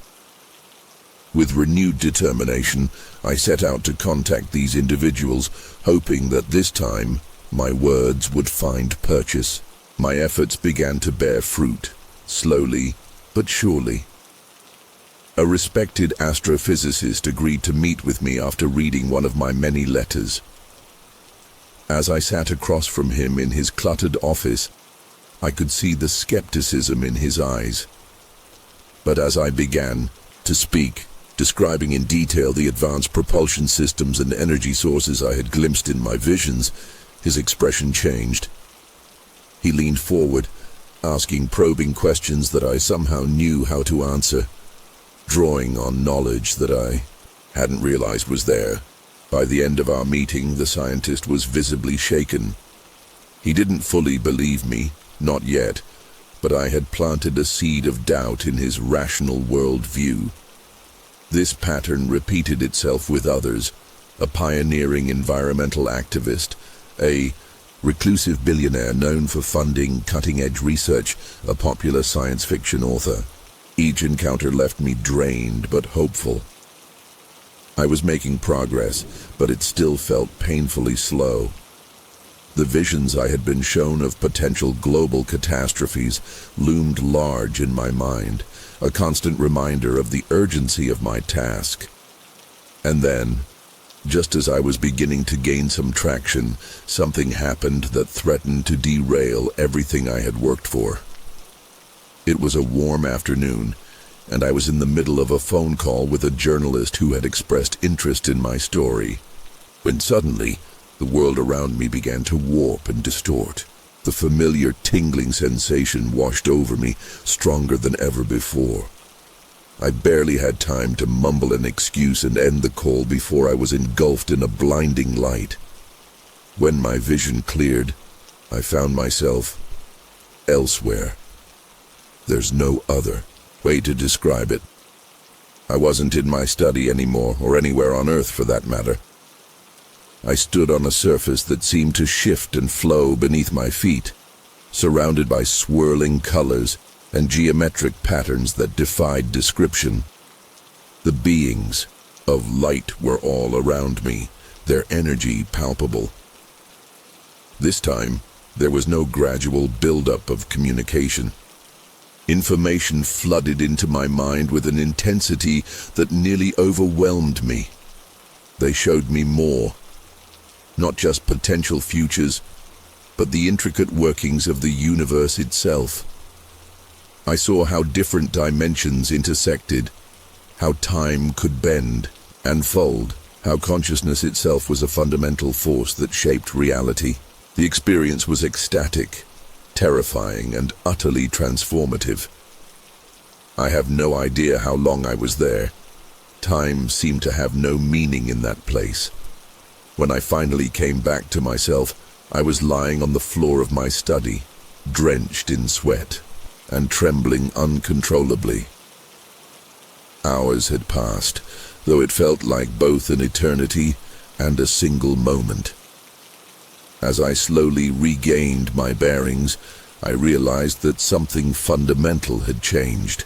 With renewed determination, I set out to contact these individuals, hoping that this time my words would find purchase. My efforts began to bear fruit, slowly but surely. A respected astrophysicist agreed to meet with me after reading one of my many letters. As I sat across from him in his cluttered office, I could see the skepticism in his eyes. But as I began to speak, describing in detail the advanced propulsion systems and energy sources I had glimpsed in my visions, his expression changed. He leaned forward, asking probing questions that I somehow knew how to answer, drawing on knowledge that I hadn't realized was there. By the end of our meeting, the scientist was visibly shaken. He didn't fully believe me, not yet, but I had planted a seed of doubt in his rational worldview. This pattern repeated itself with others: a pioneering environmental activist, a reclusive billionaire known for funding cutting-edge research, a popular science fiction author. Each encounter left me drained but hopeful. I was making progress, but it still felt painfully slow. The visions I had been shown of potential global catastrophes loomed large in my mind, a constant reminder of the urgency of my task. And then, just as I was beginning to gain some traction, something happened that threatened to derail everything I had worked for. It was a warm afternoon, and I was in the middle of a phone call with a journalist who had expressed interest in my story, when suddenly the world around me began to warp and distort. The familiar tingling sensation washed over me, stronger than ever before. I barely had time to mumble an excuse and end the call before I was engulfed in a blinding light. When my vision cleared, I found myself elsewhere. There's no other way to describe it. I wasn't in my study anymore, or anywhere on Earth for that matter. I stood on a surface that seemed to shift and flow beneath my feet, surrounded by swirling colors and geometric patterns that defied description. The beings of light were all around me, their energy palpable. This time, there was no gradual buildup of communication. Information flooded into my mind with an intensity that nearly overwhelmed me. They showed me more, not just potential futures, but the intricate workings of the universe itself. I saw how different dimensions intersected, how time could bend and fold, how consciousness itself was a fundamental force that shaped reality. The experience was ecstatic, terrifying, and utterly transformative. I have no idea how long I was there. Time seemed to have no meaning in that place. When I finally came back to myself, I was lying on the floor of my study, drenched in sweat and trembling uncontrollably. Hours had passed, though it felt like both an eternity and a single moment. As I slowly regained my bearings, I realized that something fundamental had changed.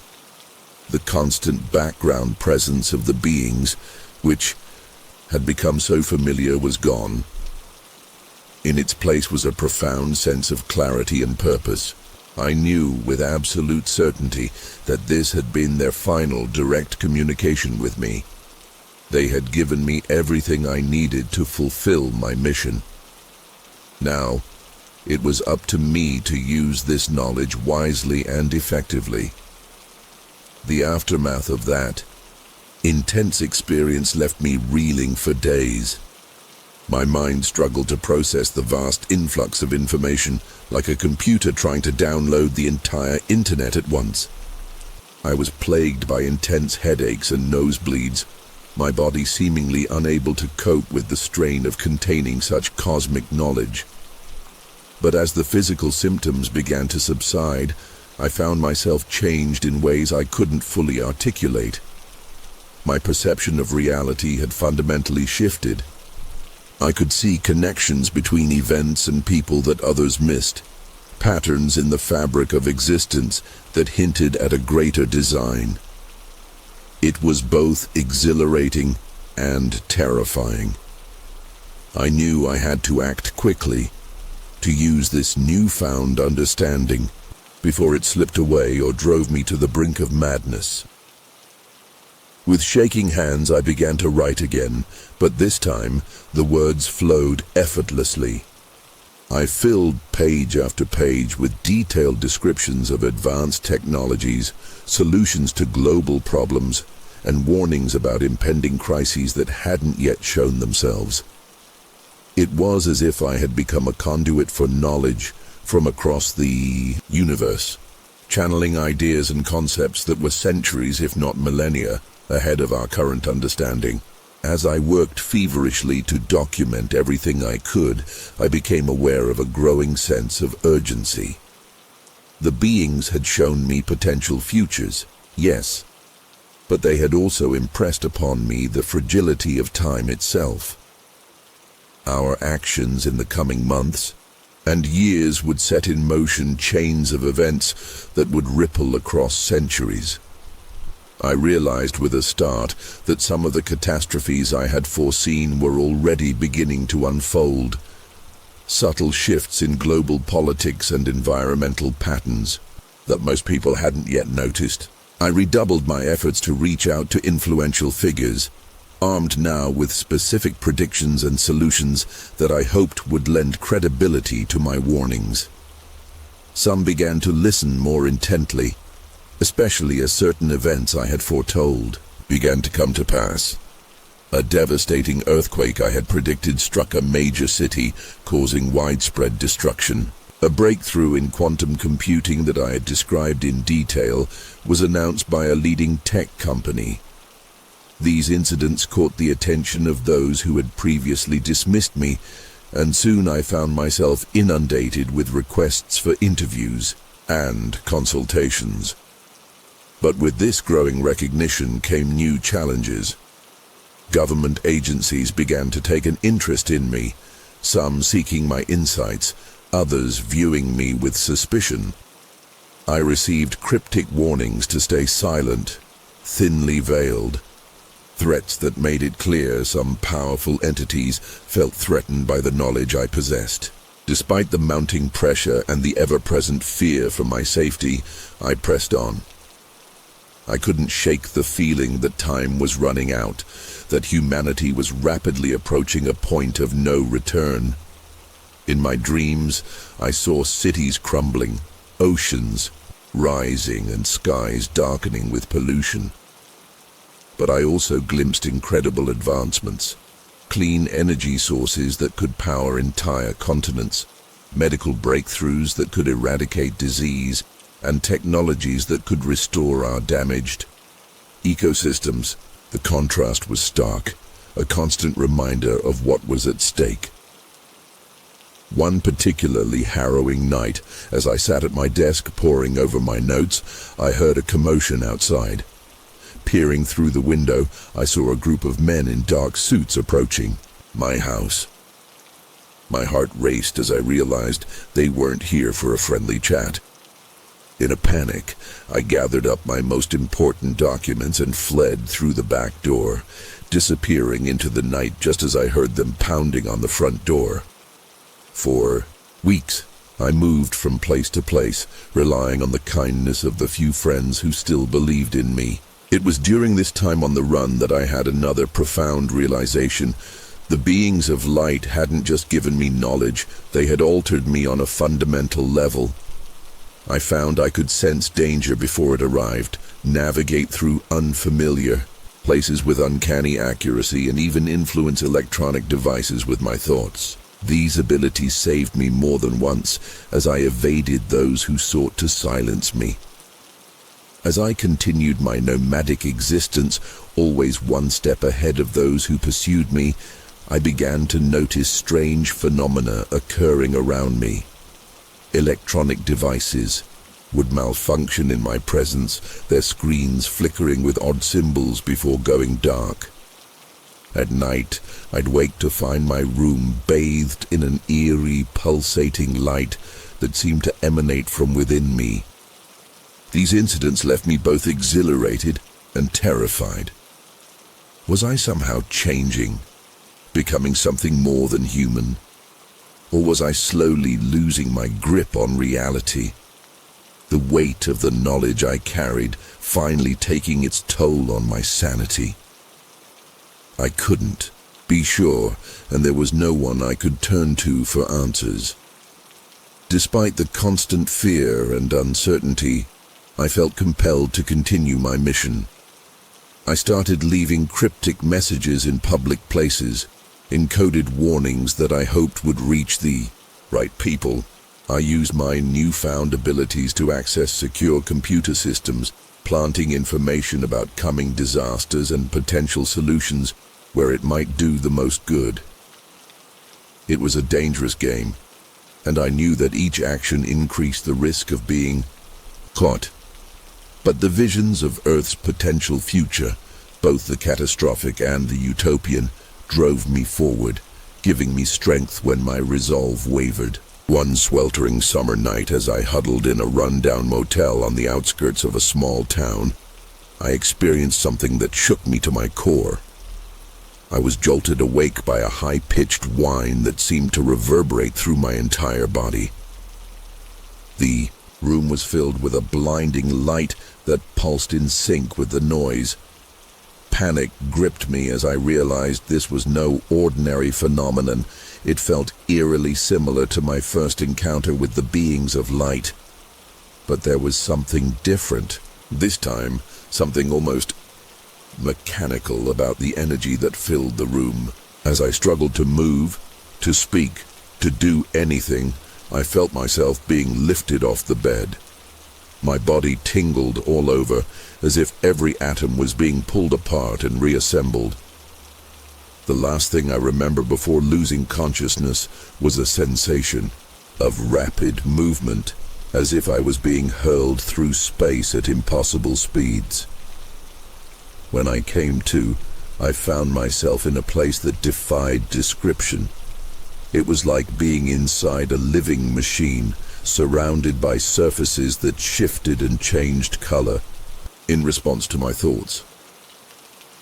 The constant background presence of the beings, which had become so familiar, was gone. In its place was a profound sense of clarity and purpose. I knew with absolute certainty that this had been their final direct communication with me. They had given me everything I needed to fulfill my mission. Now, it was up to me to use this knowledge wisely and effectively. The aftermath of that intense experience left me reeling for days. My mind struggled to process the vast influx of information, like a computer trying to download the entire internet at once. I was plagued by intense headaches and nosebleeds, my body seemingly unable to cope with the strain of containing such cosmic knowledge. But as the physical symptoms began to subside, I found myself changed in ways I couldn't fully articulate. My perception of reality had fundamentally shifted. I could see connections between events and people that others missed, patterns in the fabric of existence that hinted at a greater design. It was both exhilarating and terrifying. I knew I had to act quickly, to use this newfound understanding before it slipped away or drove me to the brink of madness. With shaking hands, I began to write again, but this time the words flowed effortlessly, I filled page after page with detailed descriptions of advanced technologies, solutions to global problems, and warnings about impending crises that hadn't yet shown themselves. It was as if I had become a conduit for knowledge from across the universe, channeling ideas and concepts that were centuries, if not millennia, ahead of our current understanding. As I worked feverishly to document everything I could, I became aware of a growing sense of urgency. The beings had shown me potential futures, yes, but they had also impressed upon me the fragility of time itself. Our actions in the coming months and years would set in motion chains of events that would ripple across centuries. I realized with a start that some of the catastrophes I had foreseen were already beginning to unfold. Subtle shifts in global politics and environmental patterns that most people hadn't yet noticed. I redoubled my efforts to reach out to influential figures, armed now with specific predictions and solutions that I hoped would lend credibility to my warnings. Some began to listen more intently, especially as certain events I had foretold began to come to pass. A devastating earthquake I had predicted struck a major city, causing widespread destruction. A breakthrough in quantum computing that I had described in detail was announced by a leading tech company. These incidents caught the attention of those who had previously dismissed me, and soon I found myself inundated with requests for interviews and consultations. But with this growing recognition came new challenges. Government agencies began to take an interest in me, some seeking my insights, others viewing me with suspicion. I received cryptic warnings to stay silent, thinly veiled, threats that made it clear some powerful entities felt threatened by the knowledge I possessed. Despite the mounting pressure and the ever-present fear for my safety, I pressed on. I couldn't shake the feeling that time was running out, that humanity was rapidly approaching a point of no return. In my dreams, I saw cities crumbling, oceans rising, and skies darkening with pollution. But I also glimpsed incredible advancements, clean energy sources that could power entire continents, medical breakthroughs that could eradicate disease, and technologies that could restore our damaged ecosystems. The contrast was stark, a constant reminder of what was at stake. One particularly harrowing night, as I sat at my desk poring over my notes, I heard a commotion outside. Peering through the window, I saw a group of men in dark suits approaching my house. My heart raced as I realized they weren't here for a friendly chat. In a panic, I gathered up my most important documents and fled through the back door, disappearing into the night just as I heard them pounding on the front door. For weeks, I moved from place to place, relying on the kindness of the few friends who still believed in me. It was during this time on the run that I had another profound realization. The beings of light hadn't just given me knowledge, they had altered me on a fundamental level. I found I could sense danger before it arrived, navigate through unfamiliar places with uncanny accuracy, and even influence electronic devices with my thoughts. These abilities saved me more than once as I evaded those who sought to silence me. As I continued my nomadic existence, always one step ahead of those who pursued me, I began to notice strange phenomena occurring around me. Electronic devices would malfunction in my presence, their screens flickering with odd symbols before going dark. At night, I'd wake to find my room bathed in an eerie, pulsating light that seemed to emanate from within me. These incidents left me both exhilarated and terrified. Was I somehow changing, becoming something more than human? Or was I slowly losing my grip on reality? The weight of the knowledge I carried finally taking its toll on my sanity. I couldn't be sure, and there was no one I could turn to for answers. Despite the constant fear and uncertainty, I felt compelled to continue my mission. I started leaving cryptic messages in public places, encoded warnings that I hoped would reach the right people. I used my newfound abilities to access secure computer systems, planting information about coming disasters and potential solutions where it might do the most good. It was a dangerous game, and I knew that each action increased the risk of being caught. But the visions of Earth's potential future, both the catastrophic and the utopian, drove me forward, giving me strength when my resolve wavered. One sweltering summer night, as I huddled in a run-down motel on the outskirts of a small town, I experienced something that shook me to my core. I was jolted awake by a high-pitched whine that seemed to reverberate through my entire body. The room was filled with a blinding light that pulsed in sync with the noise. Panic gripped me as I realized this was no ordinary phenomenon. It felt eerily similar to my first encounter with the beings of light. But there was something different. This time, something almost mechanical about the energy that filled the room. As I struggled to move, to speak, to do anything, I felt myself being lifted off the bed. My body tingled all over, as if every atom was being pulled apart and reassembled. The last thing I remember before losing consciousness was a sensation of rapid movement, as if I was being hurled through space at impossible speeds. When I came to, I found myself in a place that defied description. It was like being inside a living machine, surrounded by surfaces that shifted and changed color in response to my thoughts.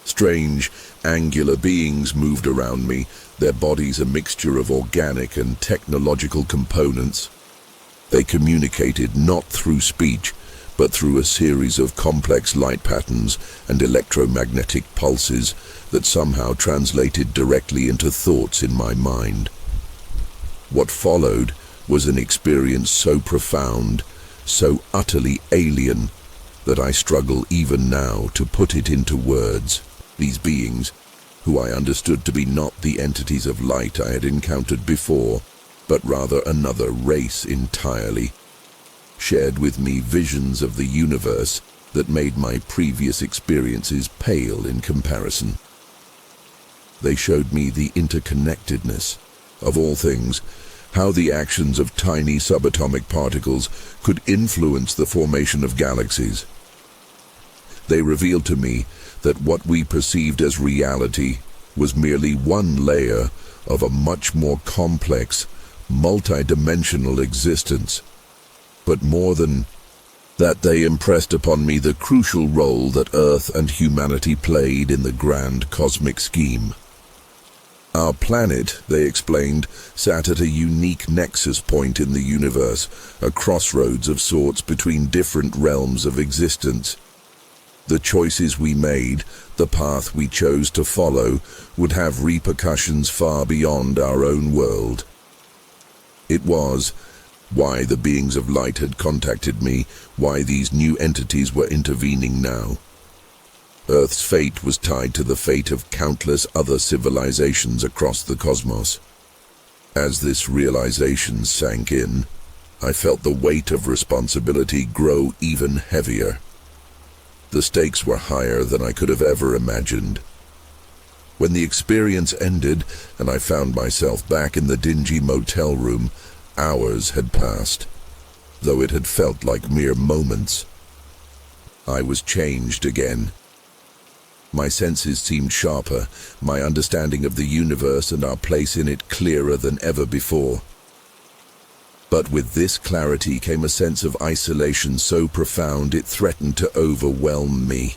Strange, angular beings moved around me, their bodies a mixture of organic and technological components. They communicated not through speech, but through a series of complex light patterns and electromagnetic pulses that somehow translated directly into thoughts in my mind. What followed was an experience so profound, so utterly alien, that I struggle even now to put it into words. These beings, who I understood to be not the entities of light I had encountered before, but rather another race entirely, shared with me visions of the universe that made my previous experiences pale in comparison. They showed me the interconnectedness of all things, how the actions of tiny subatomic particles could influence the formation of galaxies. They revealed to me that what we perceived as reality was merely one layer of a much more complex, multi-dimensional existence. But more than that, they impressed upon me the crucial role that Earth and humanity played in the grand cosmic scheme. Our planet, they explained, sat at a unique nexus point in the universe, a crossroads of sorts between different realms of existence. The choices we made, the path we chose to follow, would have repercussions far beyond our own world. It was why the beings of light had contacted me, why these new entities were intervening now. Earth's fate was tied to the fate of countless other civilizations across the cosmos. As this realization sank in, I felt the weight of responsibility grow even heavier. The stakes were higher than I could have ever imagined. When the experience ended and I found myself back in the dingy motel room, hours had passed, though it had felt like mere moments. I was changed again. My senses seemed sharper, my understanding of the universe and our place in it clearer than ever before. But with this clarity came a sense of isolation so profound it threatened to overwhelm me.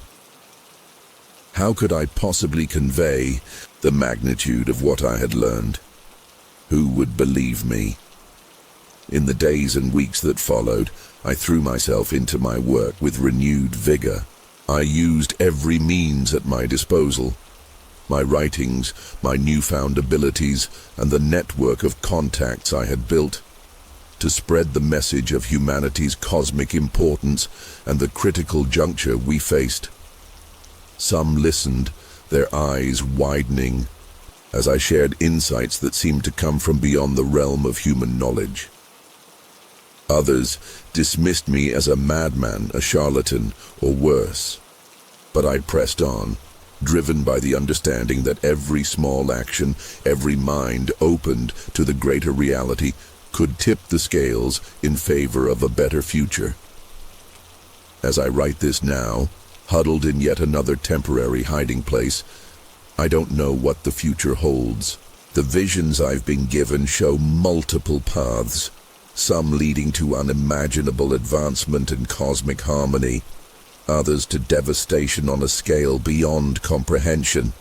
How could I possibly convey the magnitude of what I had learned? Who would believe me? In the days and weeks that followed, I threw myself into my work with renewed vigor. I used every means at my disposal. My writings, my newfound abilities, and the network of contacts I had built to spread the message of humanity's cosmic importance and the critical juncture we faced. Some listened, their eyes widening, as I shared insights that seemed to come from beyond the realm of human knowledge. Others dismissed me as a madman, a charlatan, or worse. But I pressed on, driven by the understanding that every small action, every mind opened to the greater reality, could tip the scales in favor of a better future. As I write this now, huddled in yet another temporary hiding place, I don't know what the future holds. The visions I've been given show multiple paths, some leading to unimaginable advancement and cosmic harmony, others to devastation on a scale beyond comprehension.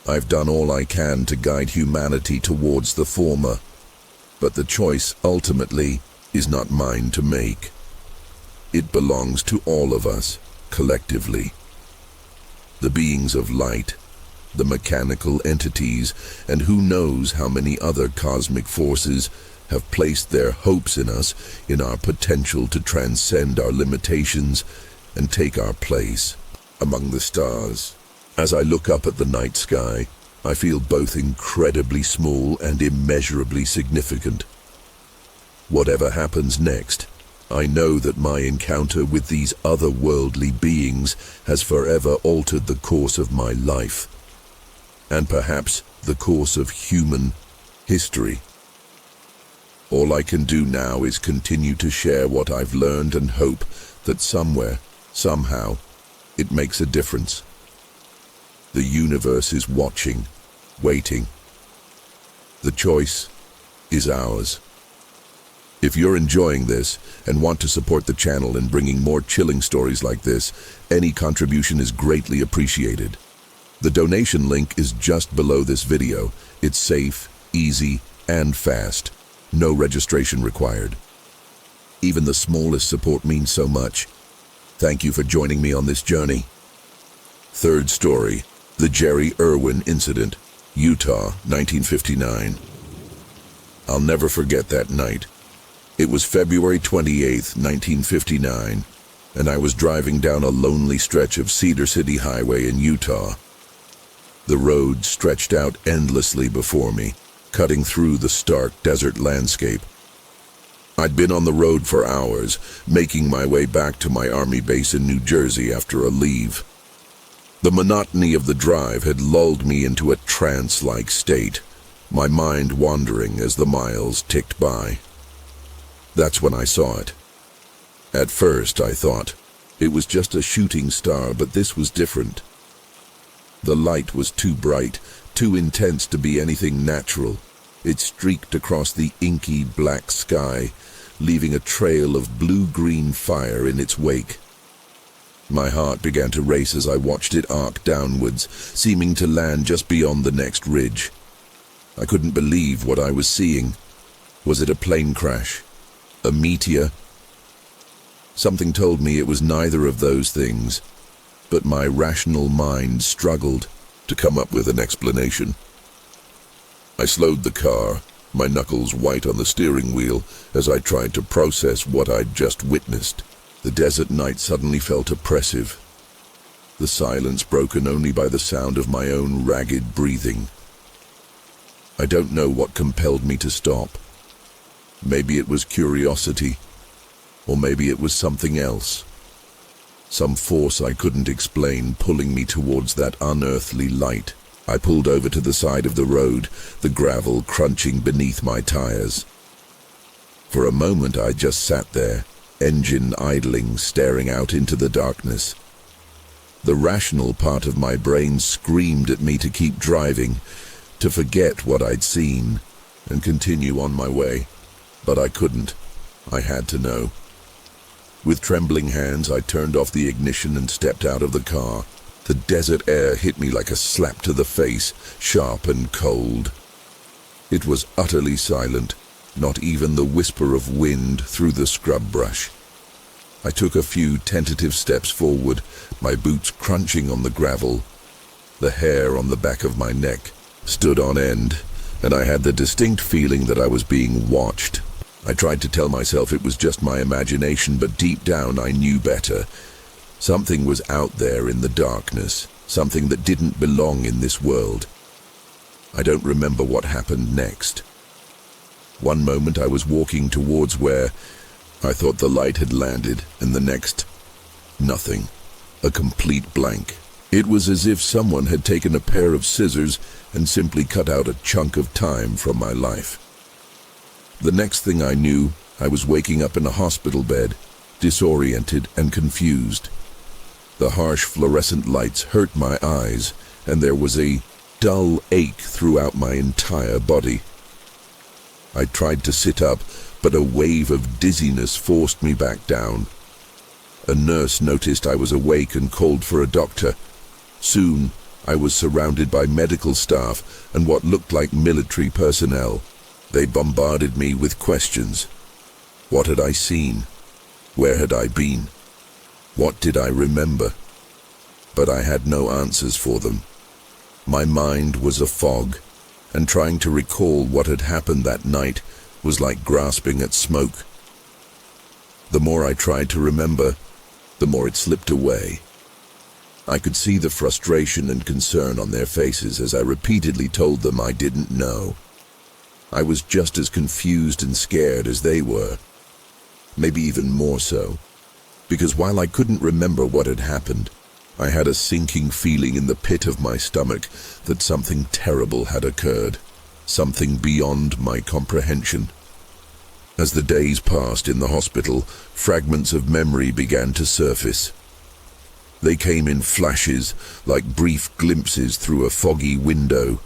I've done all I can to guide humanity towards the former, but the choice ultimately is not mine to make. It belongs to all of us, collectively. The beings of light, the mechanical entities, and who knows how many other cosmic forces have placed their hopes in us, in our potential to transcend our limitations and take our place among the stars. As I look up at the night sky, I feel both incredibly small and immeasurably significant. Whatever happens next, I know that my encounter with these otherworldly beings has forever altered the course of my life, and perhaps the course of human history. All I can do now is continue to share what I've learned and hope that somewhere, somehow, it makes a difference. The universe is watching, waiting. The choice is ours. If you're enjoying this and want to support the channel in bringing more chilling stories like this, any contribution is greatly appreciated. The donation link is just below this video. It's safe, easy, and fast. No registration required. Even the smallest support means so much. Thank you for joining me on this journey. Third story, the Jerry Irwin Incident, Utah, 1959. I'll never forget that night. It was February 28th, 1959, and I was driving down a lonely stretch of Cedar City Highway in Utah. The road stretched out endlessly before me, cutting through the stark desert landscape. I'd been on the road for hours, making my way back to my army base in New Jersey after a leave. The monotony of the drive had lulled me into a trance-like state, my mind wandering as the miles ticked by. That's when I saw it. At first, I thought it was just a shooting star, but this was different. The light was too bright, too intense to be anything natural. It streaked across the inky black sky, leaving a trail of blue-green fire in its wake. My heart began to race as I watched it arc downwards, seeming to land just beyond the next ridge. I couldn't believe what I was seeing. Was it a plane crash? A meteor? Something told me it was neither of those things, but my rational mind struggled to come up with an explanation. I slowed the car, my knuckles white on the steering wheel, as I tried to process what I'd just witnessed. The desert night suddenly felt oppressive, the silence broken only by the sound of my own ragged breathing. I don't know what compelled me to stop. Maybe it was curiosity, or maybe it was something else. Some force I couldn't explain pulling me towards that unearthly light. I pulled over to the side of the road, the gravel crunching beneath my tires. For a moment I just sat there, engine idling, staring out into the darkness. The rational part of my brain screamed at me to keep driving, to forget what I'd seen, and continue on my way. But I couldn't. I had to know. With trembling hands, I turned off the ignition and stepped out of the car. The desert air hit me like a slap to the face, sharp and cold. It was utterly silent, not even the whisper of wind through the scrub brush. I took a few tentative steps forward, my boots crunching on the gravel. The hair on the back of my neck stood on end, and I had the distinct feeling that I was being watched. I tried to tell myself it was just my imagination, but deep down I knew better. Something was out there in the darkness, something that didn't belong in this world. I don't remember what happened next. One moment I was walking towards where I thought the light had landed, and the next, nothing. A complete blank. It was as if someone had taken a pair of scissors and simply cut out a chunk of time from my life. The next thing I knew, I was waking up in a hospital bed, disoriented and confused. The harsh fluorescent lights hurt my eyes, and there was a dull ache throughout my entire body. I tried to sit up, but a wave of dizziness forced me back down. A nurse noticed I was awake and called for a doctor. Soon, I was surrounded by medical staff and what looked like military personnel. They bombarded me with questions. What had I seen? Where had I been? What did I remember? But I had no answers for them. My mind was a fog, and trying to recall what had happened that night was like grasping at smoke. The more I tried to remember, the more it slipped away. I could see the frustration and concern on their faces as I repeatedly told them I didn't know. I was just as confused and scared as they were. Maybe even more so, because while I couldn't remember what had happened, I had a sinking feeling in the pit of my stomach that something terrible had occurred, something beyond my comprehension. As the days passed in the hospital, fragments of memory began to surface. They came in flashes, like brief glimpses through a foggy window.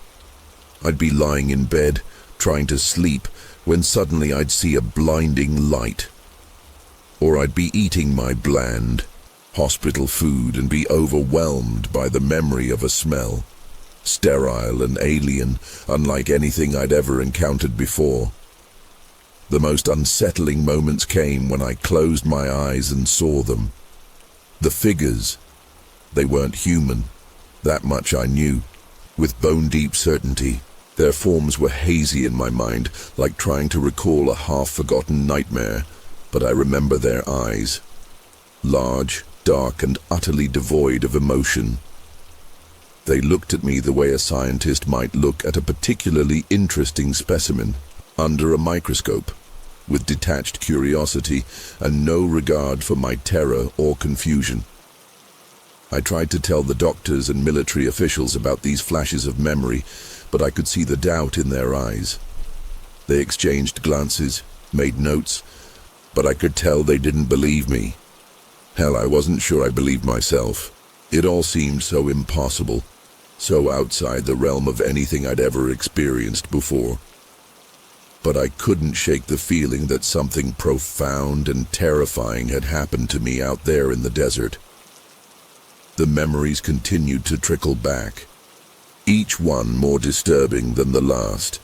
I'd be lying in bed, trying to sleep, when suddenly I'd see a blinding light. Or I'd be eating my bland, hospital food and be overwhelmed by the memory of a smell, sterile and alien, unlike anything I'd ever encountered before. The most unsettling moments came when I closed my eyes and saw them. The figures, they weren't human, that much I knew, with bone-deep certainty. Their forms were hazy in my mind, like trying to recall a half-forgotten nightmare, but I remember their eyes. Large, dark, and utterly devoid of emotion. They looked at me the way a scientist might look at a particularly interesting specimen, under a microscope, with detached curiosity and no regard for my terror or confusion. I tried to tell the doctors and military officials about these flashes of memory, but I could see the doubt in their eyes. They exchanged glances, made notes, but I could tell they didn't believe me. Hell, I wasn't sure I believed myself. It all seemed so impossible, so outside the realm of anything I'd ever experienced before. But I couldn't shake the feeling that something profound and terrifying had happened to me out there in the desert. The memories continued to trickle back, each one more disturbing than the last.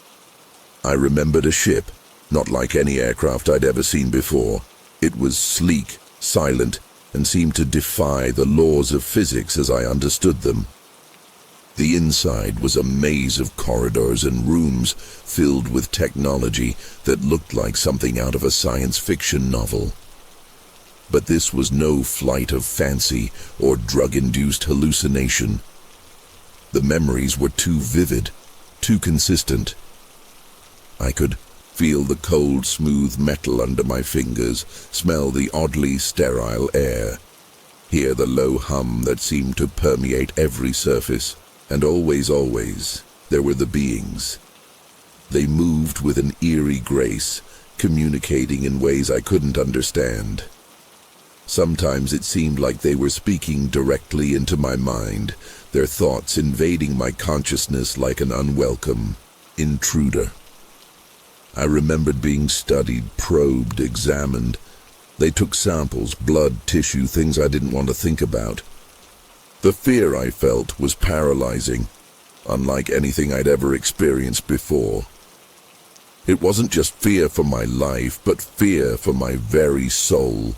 I remembered a ship, not like any aircraft I'd ever seen before. It was sleek, silent, and seemed to defy the laws of physics as I understood them. The inside was a maze of corridors and rooms filled with technology that looked like something out of a science fiction novel. But this was no flight of fancy or drug-induced hallucination. The memories were too vivid, too consistent. I could feel the cold, smooth metal under my fingers, smell the oddly sterile air, hear the low hum that seemed to permeate every surface, and always, there were the beings. They moved with an eerie grace, communicating in ways I couldn't understand. Sometimes it seemed like they were speaking directly into my mind, their thoughts invading my consciousness like an unwelcome intruder. I remembered being studied, probed, examined. They took samples, blood, tissue, things I didn't want to think about. The fear I felt was paralyzing, unlike anything I'd ever experienced before. It wasn't just fear for my life, but fear for my very soul.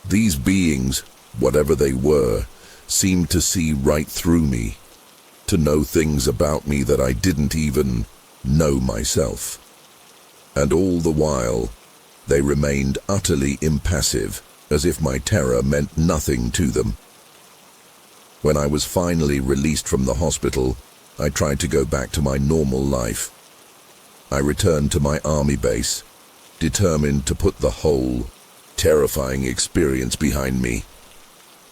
These beings, whatever they were, seemed to see right through me, to know things about me that I didn't even know myself. And all the while, They remained utterly impassive, as if my terror meant nothing to them. When I was finally released from the hospital, I tried to go back to my normal life. I returned to my army base, determined to put the whole, terrifying experience behind me.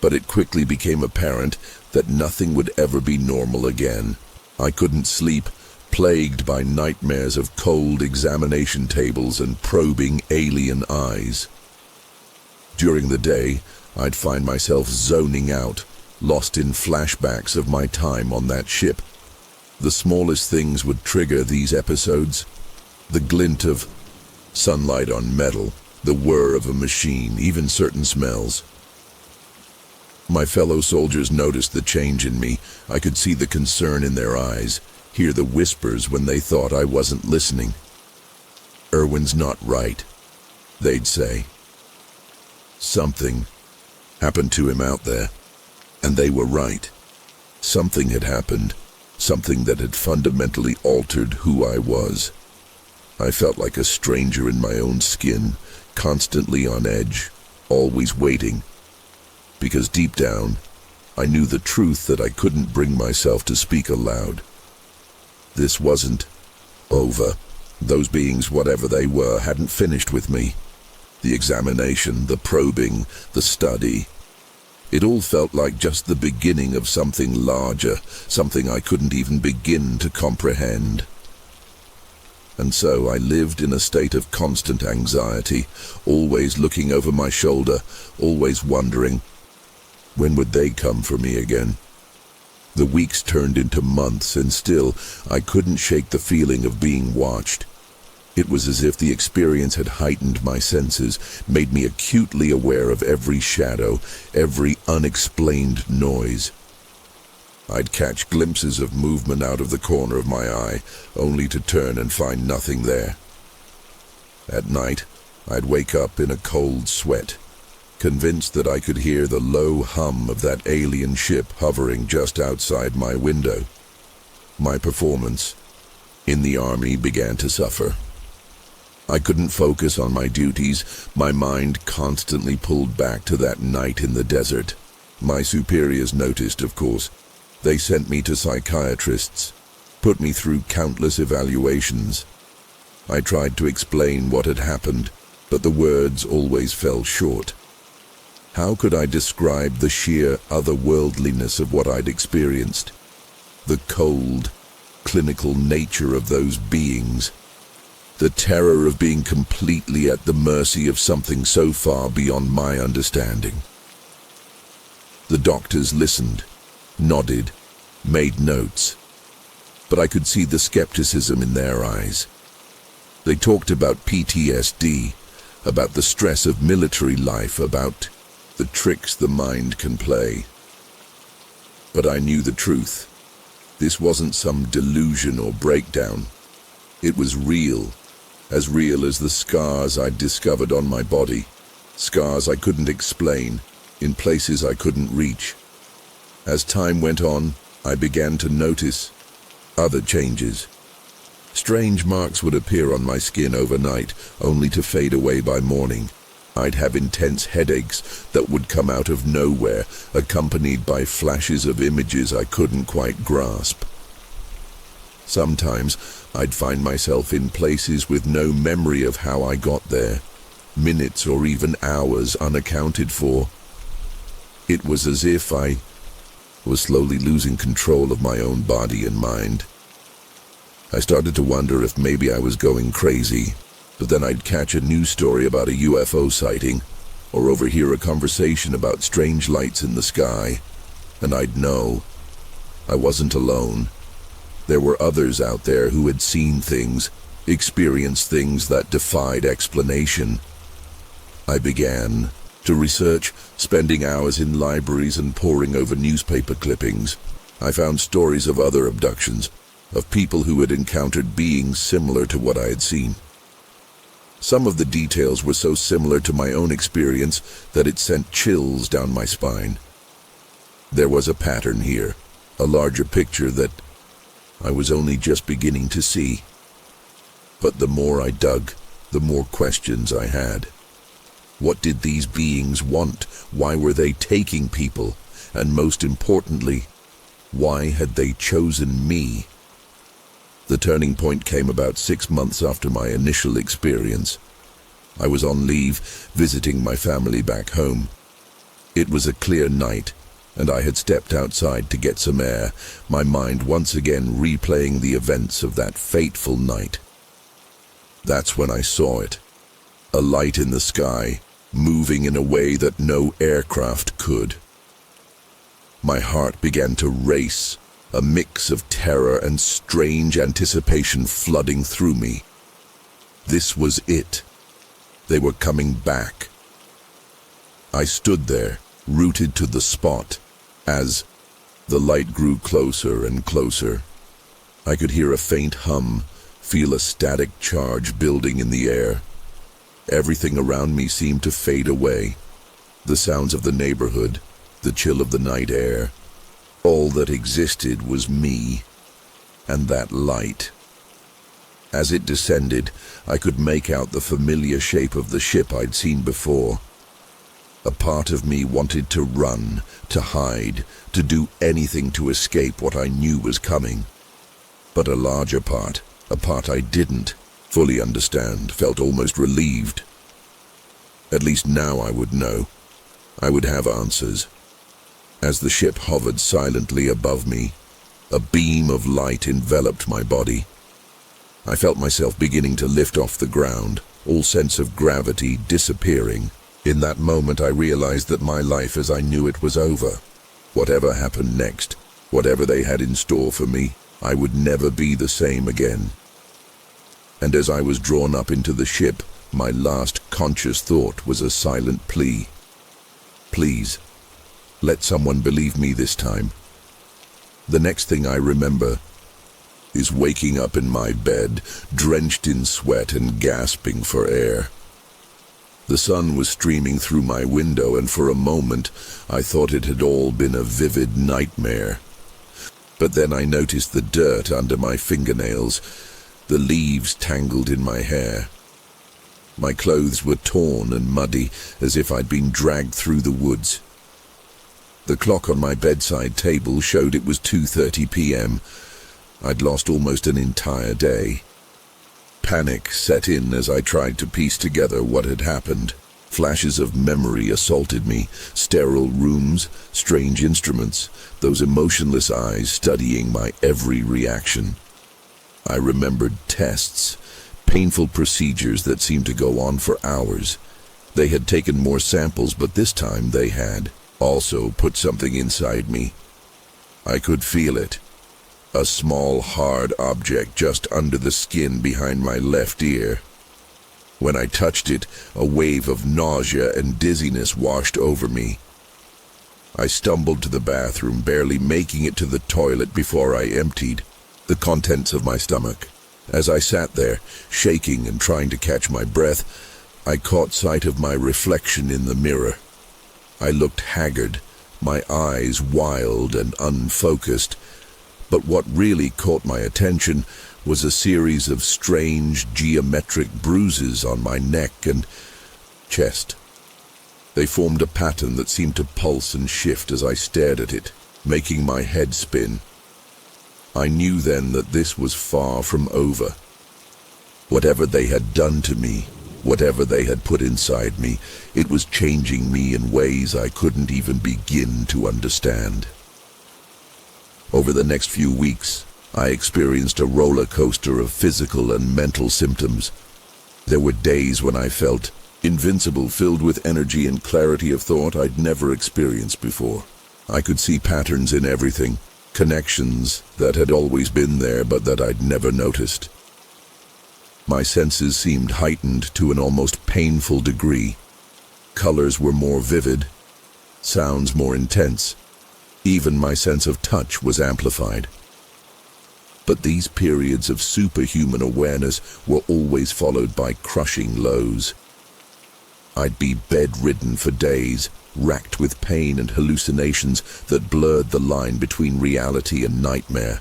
But it quickly became apparent that nothing would ever be normal again. I couldn't sleep, plagued by nightmares of cold examination tables and probing alien eyes. During the day, I'd find myself zoning out, lost in flashbacks of my time on that ship. The smallest things would trigger these episodes. The glint of sunlight on metal, the whir of a machine, even certain smells. My fellow soldiers noticed the change in me. I could see the concern in their eyes, hear the whispers when they thought I wasn't listening. "Irwin's not right," they'd say. Something happened to him out there, and they were right. Something had happened, something that had fundamentally altered who I was. I felt like a stranger in my own skin, constantly on edge, always waiting. Because deep down, I knew the truth that I couldn't bring myself to speak aloud. This wasn't over. Those beings, whatever they were, hadn't finished with me. The examination, the probing, the study. It all felt like just the beginning of something larger, something I couldn't even begin to comprehend. And so I lived in a state of constant anxiety, always looking over my shoulder, always wondering, when would they come for me again? The weeks turned into months, and still I couldn't shake the feeling of being watched. It was as if the experience had heightened my senses, made me acutely aware of every shadow, every unexplained noise. I'd catch glimpses of movement out of the corner of my eye, only to turn and find nothing there. At night, I'd wake up in a cold sweat, convinced that I could hear the low hum of that alien ship hovering just outside my window. My performance in the army began to suffer. I couldn't focus on my duties, my mind constantly pulled back to that night in the desert. My superiors noticed, of course. They sent me to psychiatrists, put me through countless evaluations. I tried to explain what had happened, but the words always fell short. How could I describe the sheer otherworldliness of what I'd experienced? The cold, clinical nature of those beings. The terror of being completely at the mercy of something so far beyond my understanding. The doctors listened, nodded, made notes, but I could see the skepticism in their eyes. They talked about PTSD, about the stress of military life, about the tricks the mind can play. But I knew the truth. This wasn't some delusion or breakdown. It was real as the scars I'd discovered on my body, scars I couldn't explain, in places I couldn't reach. As time went on, I began to notice other changes. Strange marks would appear on my skin overnight, only to fade away by morning. I'd have intense headaches that would come out of nowhere, accompanied by flashes of images I couldn't quite grasp. Sometimes I'd find myself in places with no memory of how I got there, minutes or even hours unaccounted for. It was as if I was slowly losing control of my own body and mind. I started to wonder if maybe I was going crazy, but then I'd catch a news story about a UFO sighting, or overhear a conversation about strange lights in the sky, and I'd know I wasn't alone. There were others out there who had seen things, experienced things that defied explanation. I began to research, spending hours in libraries and poring over newspaper clippings. I found stories of other abductions, of people who had encountered beings similar to what I had seen. Some of the details were so similar to my own experience that it sent chills down my spine. There was a pattern here, a larger picture that I was only just beginning to see. But the more I dug, the the more questions I had. What did these beings want? Why were they taking people? And most importantly, why had they chosen me? The turning point came about 6 months after my initial experience. I was on leave, visiting my family back home. It was a clear night, and I had stepped outside to get some air, my mind once again replaying the events of that fateful night. That's when I saw it. A light in the sky, moving in a way that no aircraft could. My heart began to race, a mix of terror and strange anticipation flooding through me. This was it. They were coming back. I stood there, rooted to the spot, as the light grew closer and closer. I could hear a faint hum, feel a static charge building in the air. Everything around me seemed to fade away. The sounds of the neighborhood, the chill of the night air. All that existed was me, and that light. As it descended, I could make out the familiar shape of the ship I'd seen before. A part of me wanted to run, to hide, to do anything to escape what I knew was coming. But a larger part, a part I didn't fully understand, felt almost relieved. At least now I would know. I would have answers. As the ship hovered silently above me, a beam of light enveloped my body. I felt myself beginning to lift off the ground, all sense of gravity disappearing. In that moment I realized that my life as I knew it was over. Whatever happened next, whatever they had in store for me, I would never be the same again. And as I was drawn up into the ship, my last conscious thought was a silent plea. Please, let someone believe me this time. The next thing I remember is waking up in my bed, drenched in sweat and gasping for air. The sun was streaming through my window, and for a moment I thought it had all been a vivid nightmare. But then I noticed the dirt under my fingernails, the leaves tangled in my hair. My clothes were torn and muddy, as if I'd been dragged through the woods. The clock on my bedside table showed it was 2:30 p.m. I'd lost almost an entire day. Panic set in as I tried to piece together what had happened. Flashes of memory assaulted me, sterile rooms, strange instruments, those emotionless eyes studying my every reaction. I remembered tests, painful procedures that seemed to go on for hours. They had taken more samples, but this time they had also put something inside me. I could feel it. A small, hard object just under the skin behind my left ear. When I touched it, a wave of nausea and dizziness washed over me. I stumbled to the bathroom, barely making it to the toilet before I emptied the contents of my stomach. As I sat there, shaking and trying to catch my breath, I caught sight of my reflection in the mirror. I looked haggard, my eyes wild and unfocused. But what really caught my attention was a series of strange geometric bruises on my neck and chest. They formed a pattern that seemed to pulse and shift as I stared at it, making my head spin. I knew then that this was far from over. Whatever they had done to me, whatever they had put inside me, it was changing me in ways I couldn't even begin to understand. Over the next few weeks, I experienced a roller coaster of physical and mental symptoms. There were days when I felt invincible, filled with energy and clarity of thought I'd never experienced before. I could see patterns in everything, connections that had always been there but that I'd never noticed. My senses seemed heightened to an almost painful degree. Colors were more vivid, sounds more intense. Even my sense of touch was amplified. But these periods of superhuman awareness were always followed by crushing lows. I'd be bedridden for days, racked with pain and hallucinations that blurred the line between reality and nightmare.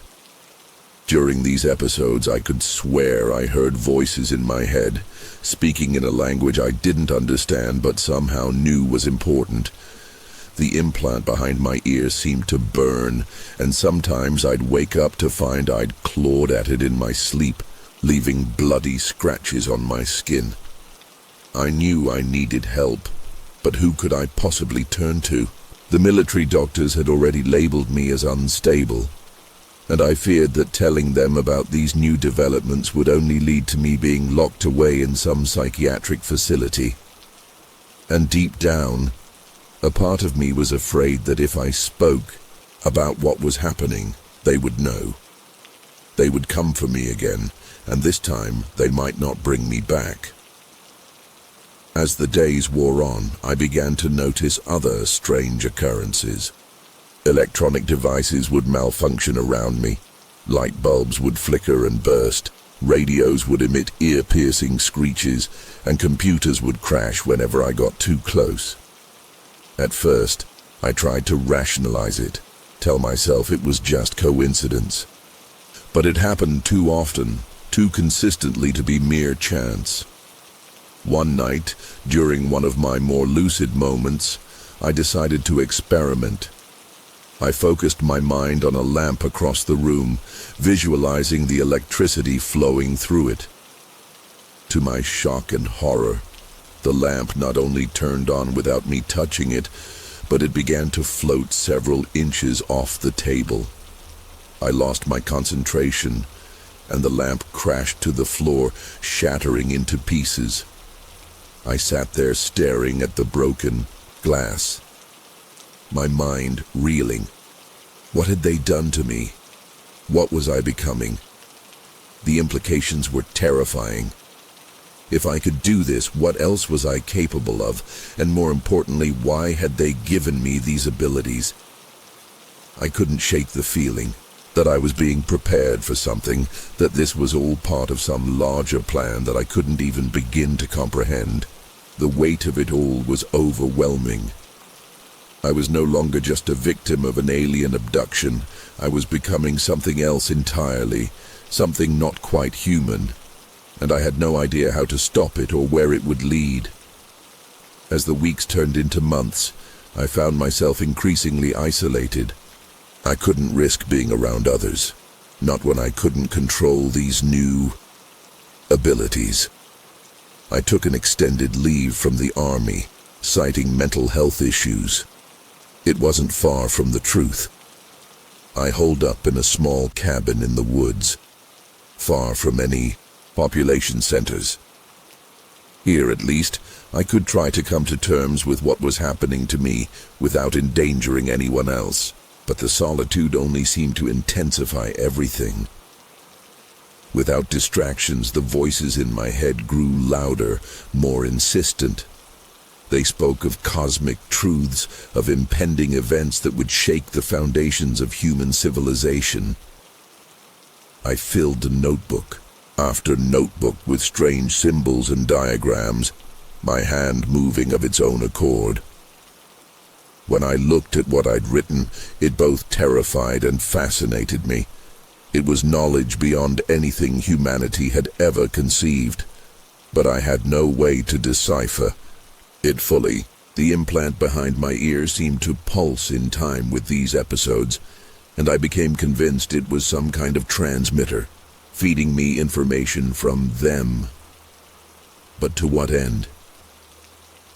During these episodes, I could swear I heard voices in my head, speaking in a language I didn't understand but somehow knew was important. The implant behind my ear seemed to burn, and sometimes I'd wake up to find I'd clawed at it in my sleep, leaving bloody scratches on my skin. I knew I needed help, but who could I possibly turn to? The military doctors had already labeled me as unstable, and I feared that telling them about these new developments would only lead to me being locked away in some psychiatric facility. And deep down, a part of me was afraid that if I spoke about what was happening, they would know. They would come for me again, and this time they might not bring me back. As the days wore on, I began to notice other strange occurrences. Electronic devices would malfunction around me. Light bulbs would flicker and burst. Radios would emit ear-piercing screeches, and computers would crash whenever I got too close. At first, I tried to rationalize it, tell myself it was just coincidence. But it happened too often, too consistently to be mere chance. One night, during one of my more lucid moments, I decided to experiment. I focused my mind on a lamp across the room, visualizing the electricity flowing through it. To my shock and horror, the lamp not only turned on without me touching it, but it began to float several inches off the table. I lost my concentration, and the lamp crashed to the floor, shattering into pieces. I sat there staring at the broken glass, my mind reeling. What had they done to me? What was I becoming? The implications were terrifying. If I could do this, what else was I capable of? And more importantly, why had they given me these abilities? I couldn't shake the feeling that I was being prepared for something, that this was all part of some larger plan that I couldn't even begin to comprehend. The weight of it all was overwhelming. I was no longer just a victim of an alien abduction. I was becoming something else entirely, something not quite human, and I had no idea how to stop it or where it would lead. As the weeks turned into months, I found myself increasingly isolated. I couldn't risk being around others, not when I couldn't control these new abilities. I took an extended leave from the army, citing mental health issues. It wasn't far from the truth. I holed up in a small cabin in the woods, far from any population centers. Here, at least, I could try to come to terms with what was happening to me without endangering anyone else, but the solitude only seemed to intensify everything. Without distractions, the voices in my head grew louder, more insistent. They spoke of cosmic truths, of impending events that would shake the foundations of human civilization. I filled notebook after notebook with strange symbols and diagrams, my hand moving of its own accord. When I looked at what I'd written, it both terrified and fascinated me. It was knowledge beyond anything humanity had ever conceived, but I had no way to decipher it fully. The implant behind my ear seemed to pulse in time with these episodes, and I became convinced it was some kind of transmitter, feeding me information from them. But to what end?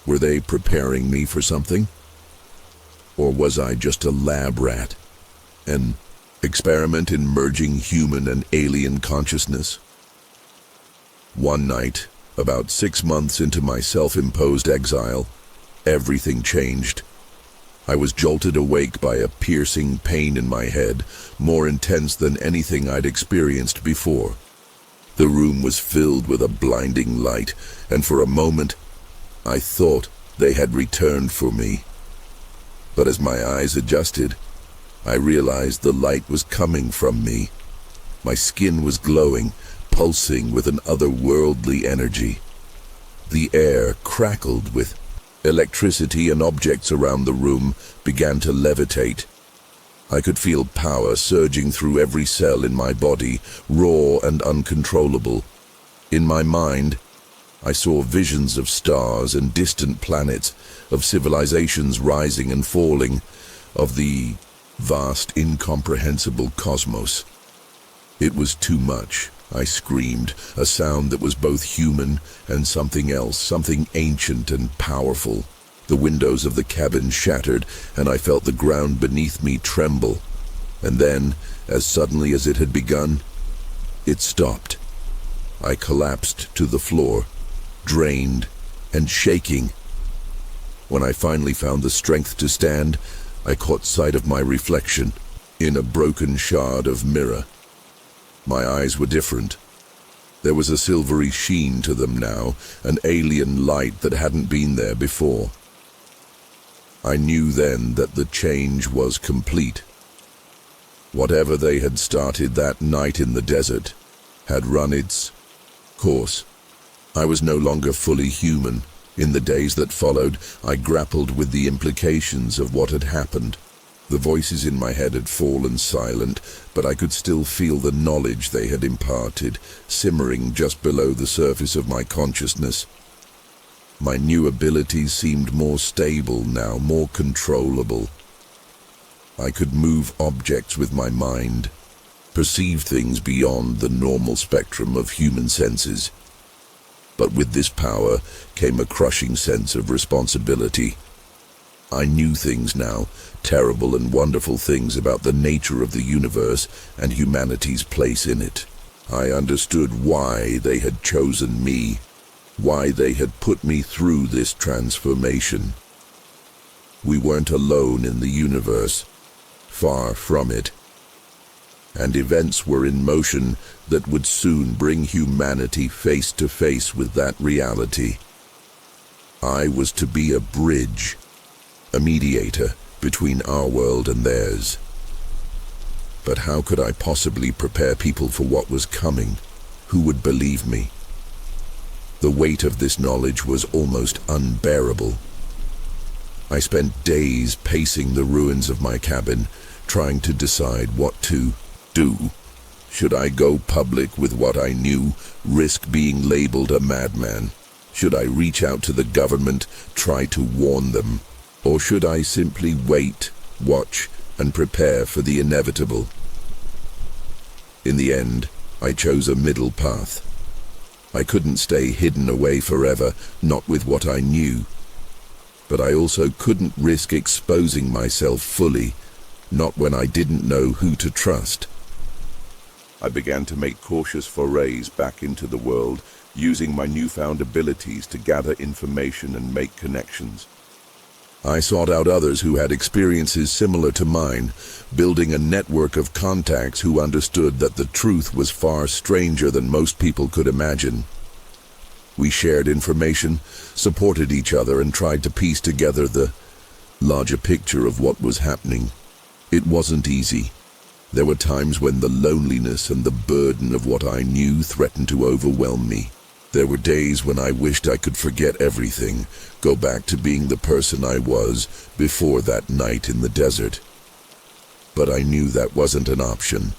Were they preparing me for something? Or was I just a lab rat, an experiment in merging human and alien consciousness? One night, about 6 months into my self-imposed exile, everything changed. I was jolted awake by a piercing pain in my head, more intense than anything I'd experienced before. The room was filled with a blinding light, and for a moment, I thought they had returned for me. But as my eyes adjusted, I realized the light was coming from me. My skin was glowing, pulsing with an otherworldly energy. The air crackled with electricity, and objects around the room began to levitate. I could feel power surging through every cell in my body, raw and uncontrollable. In my mind, I saw visions of stars and distant planets, of civilizations rising and falling, of the vast, incomprehensible cosmos. It was too much, I screamed, a sound that was both human and something else, something ancient and powerful. The windows of the cabin shattered, and I felt the ground beneath me tremble. And then, as suddenly as it had begun, it stopped. I collapsed to the floor, drained and shaking. When I finally found the strength to stand, I caught sight of my reflection in a broken shard of mirror. My eyes were different. There was a silvery sheen to them now, an alien light that hadn't been there before. I knew then that the change was complete. Whatever they had started that night in the desert had run its course. I was no longer fully human. In the days that followed, I grappled with the implications of what had happened. The voices in my head had fallen silent, but I could still feel the knowledge they had imparted, simmering just below the surface of my consciousness. My new abilities seemed more stable now, more controllable. I could move objects with my mind, perceive things beyond the normal spectrum of human senses. But with this power came a crushing sense of responsibility. I knew things now, terrible and wonderful things about the nature of the universe and humanity's place in it. I understood why they had chosen me, why they had put me through this transformation. We weren't alone in the universe, far from it. And events were in motion that would soon bring humanity face to face with that reality. I was to be a bridge, a mediator between our world and theirs. But how could I possibly prepare people for what was coming? Who would believe me? The weight of this knowledge was almost unbearable. I spent days pacing the ruins of my cabin, trying to decide what to do. Should I go public with what I knew, risk being labeled a madman? Should I reach out to the government, try to warn them? Or should I simply wait, watch, and prepare for the inevitable? In the end, I chose a middle path. I couldn't stay hidden away forever, not with what I knew. But I also couldn't risk exposing myself fully, not when I didn't know who to trust. I began to make cautious forays back into the world, using my newfound abilities to gather information and make connections. I sought out others who had experiences similar to mine, building a network of contacts who understood that the truth was far stranger than most people could imagine. We shared information, supported each other, and tried to piece together the larger picture of what was happening. It wasn't easy. There were times when the loneliness and the burden of what I knew threatened to overwhelm me. There were days when I wished I could forget everything, go back to being the person I was before that night in the desert. But I knew that wasn't an option.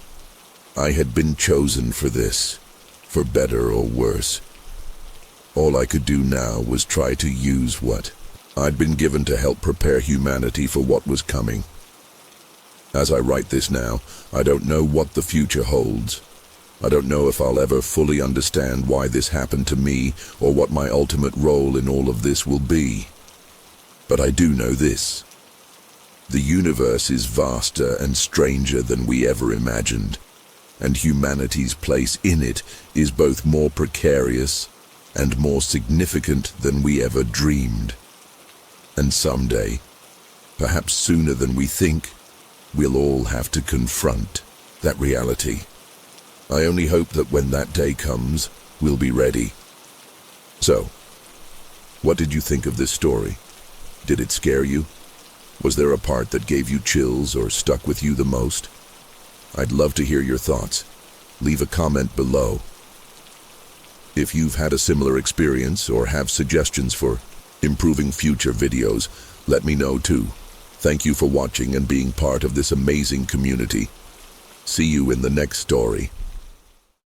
I had been chosen for this, for better or worse. All I could do now was try to use what I'd been given to help prepare humanity for what was coming. As I write this now, I don't know what the future holds. I don't know if I'll ever fully understand why this happened to me or what my ultimate role in all of this will be. But I do know this. The universe is vaster and stranger than we ever imagined, and humanity's place in it is both more precarious and more significant than we ever dreamed. And someday, perhaps sooner than we think, we'll all have to confront that reality. I only hope that when that day comes, we'll be ready. So, what did you think of this story? Did it scare you? Was there a part that gave you chills or stuck with you the most? I'd love to hear your thoughts. Leave a comment below. If you've had a similar experience or have suggestions for improving future videos, let me know too. Thank you for watching and being part of this amazing community. See you in the next story.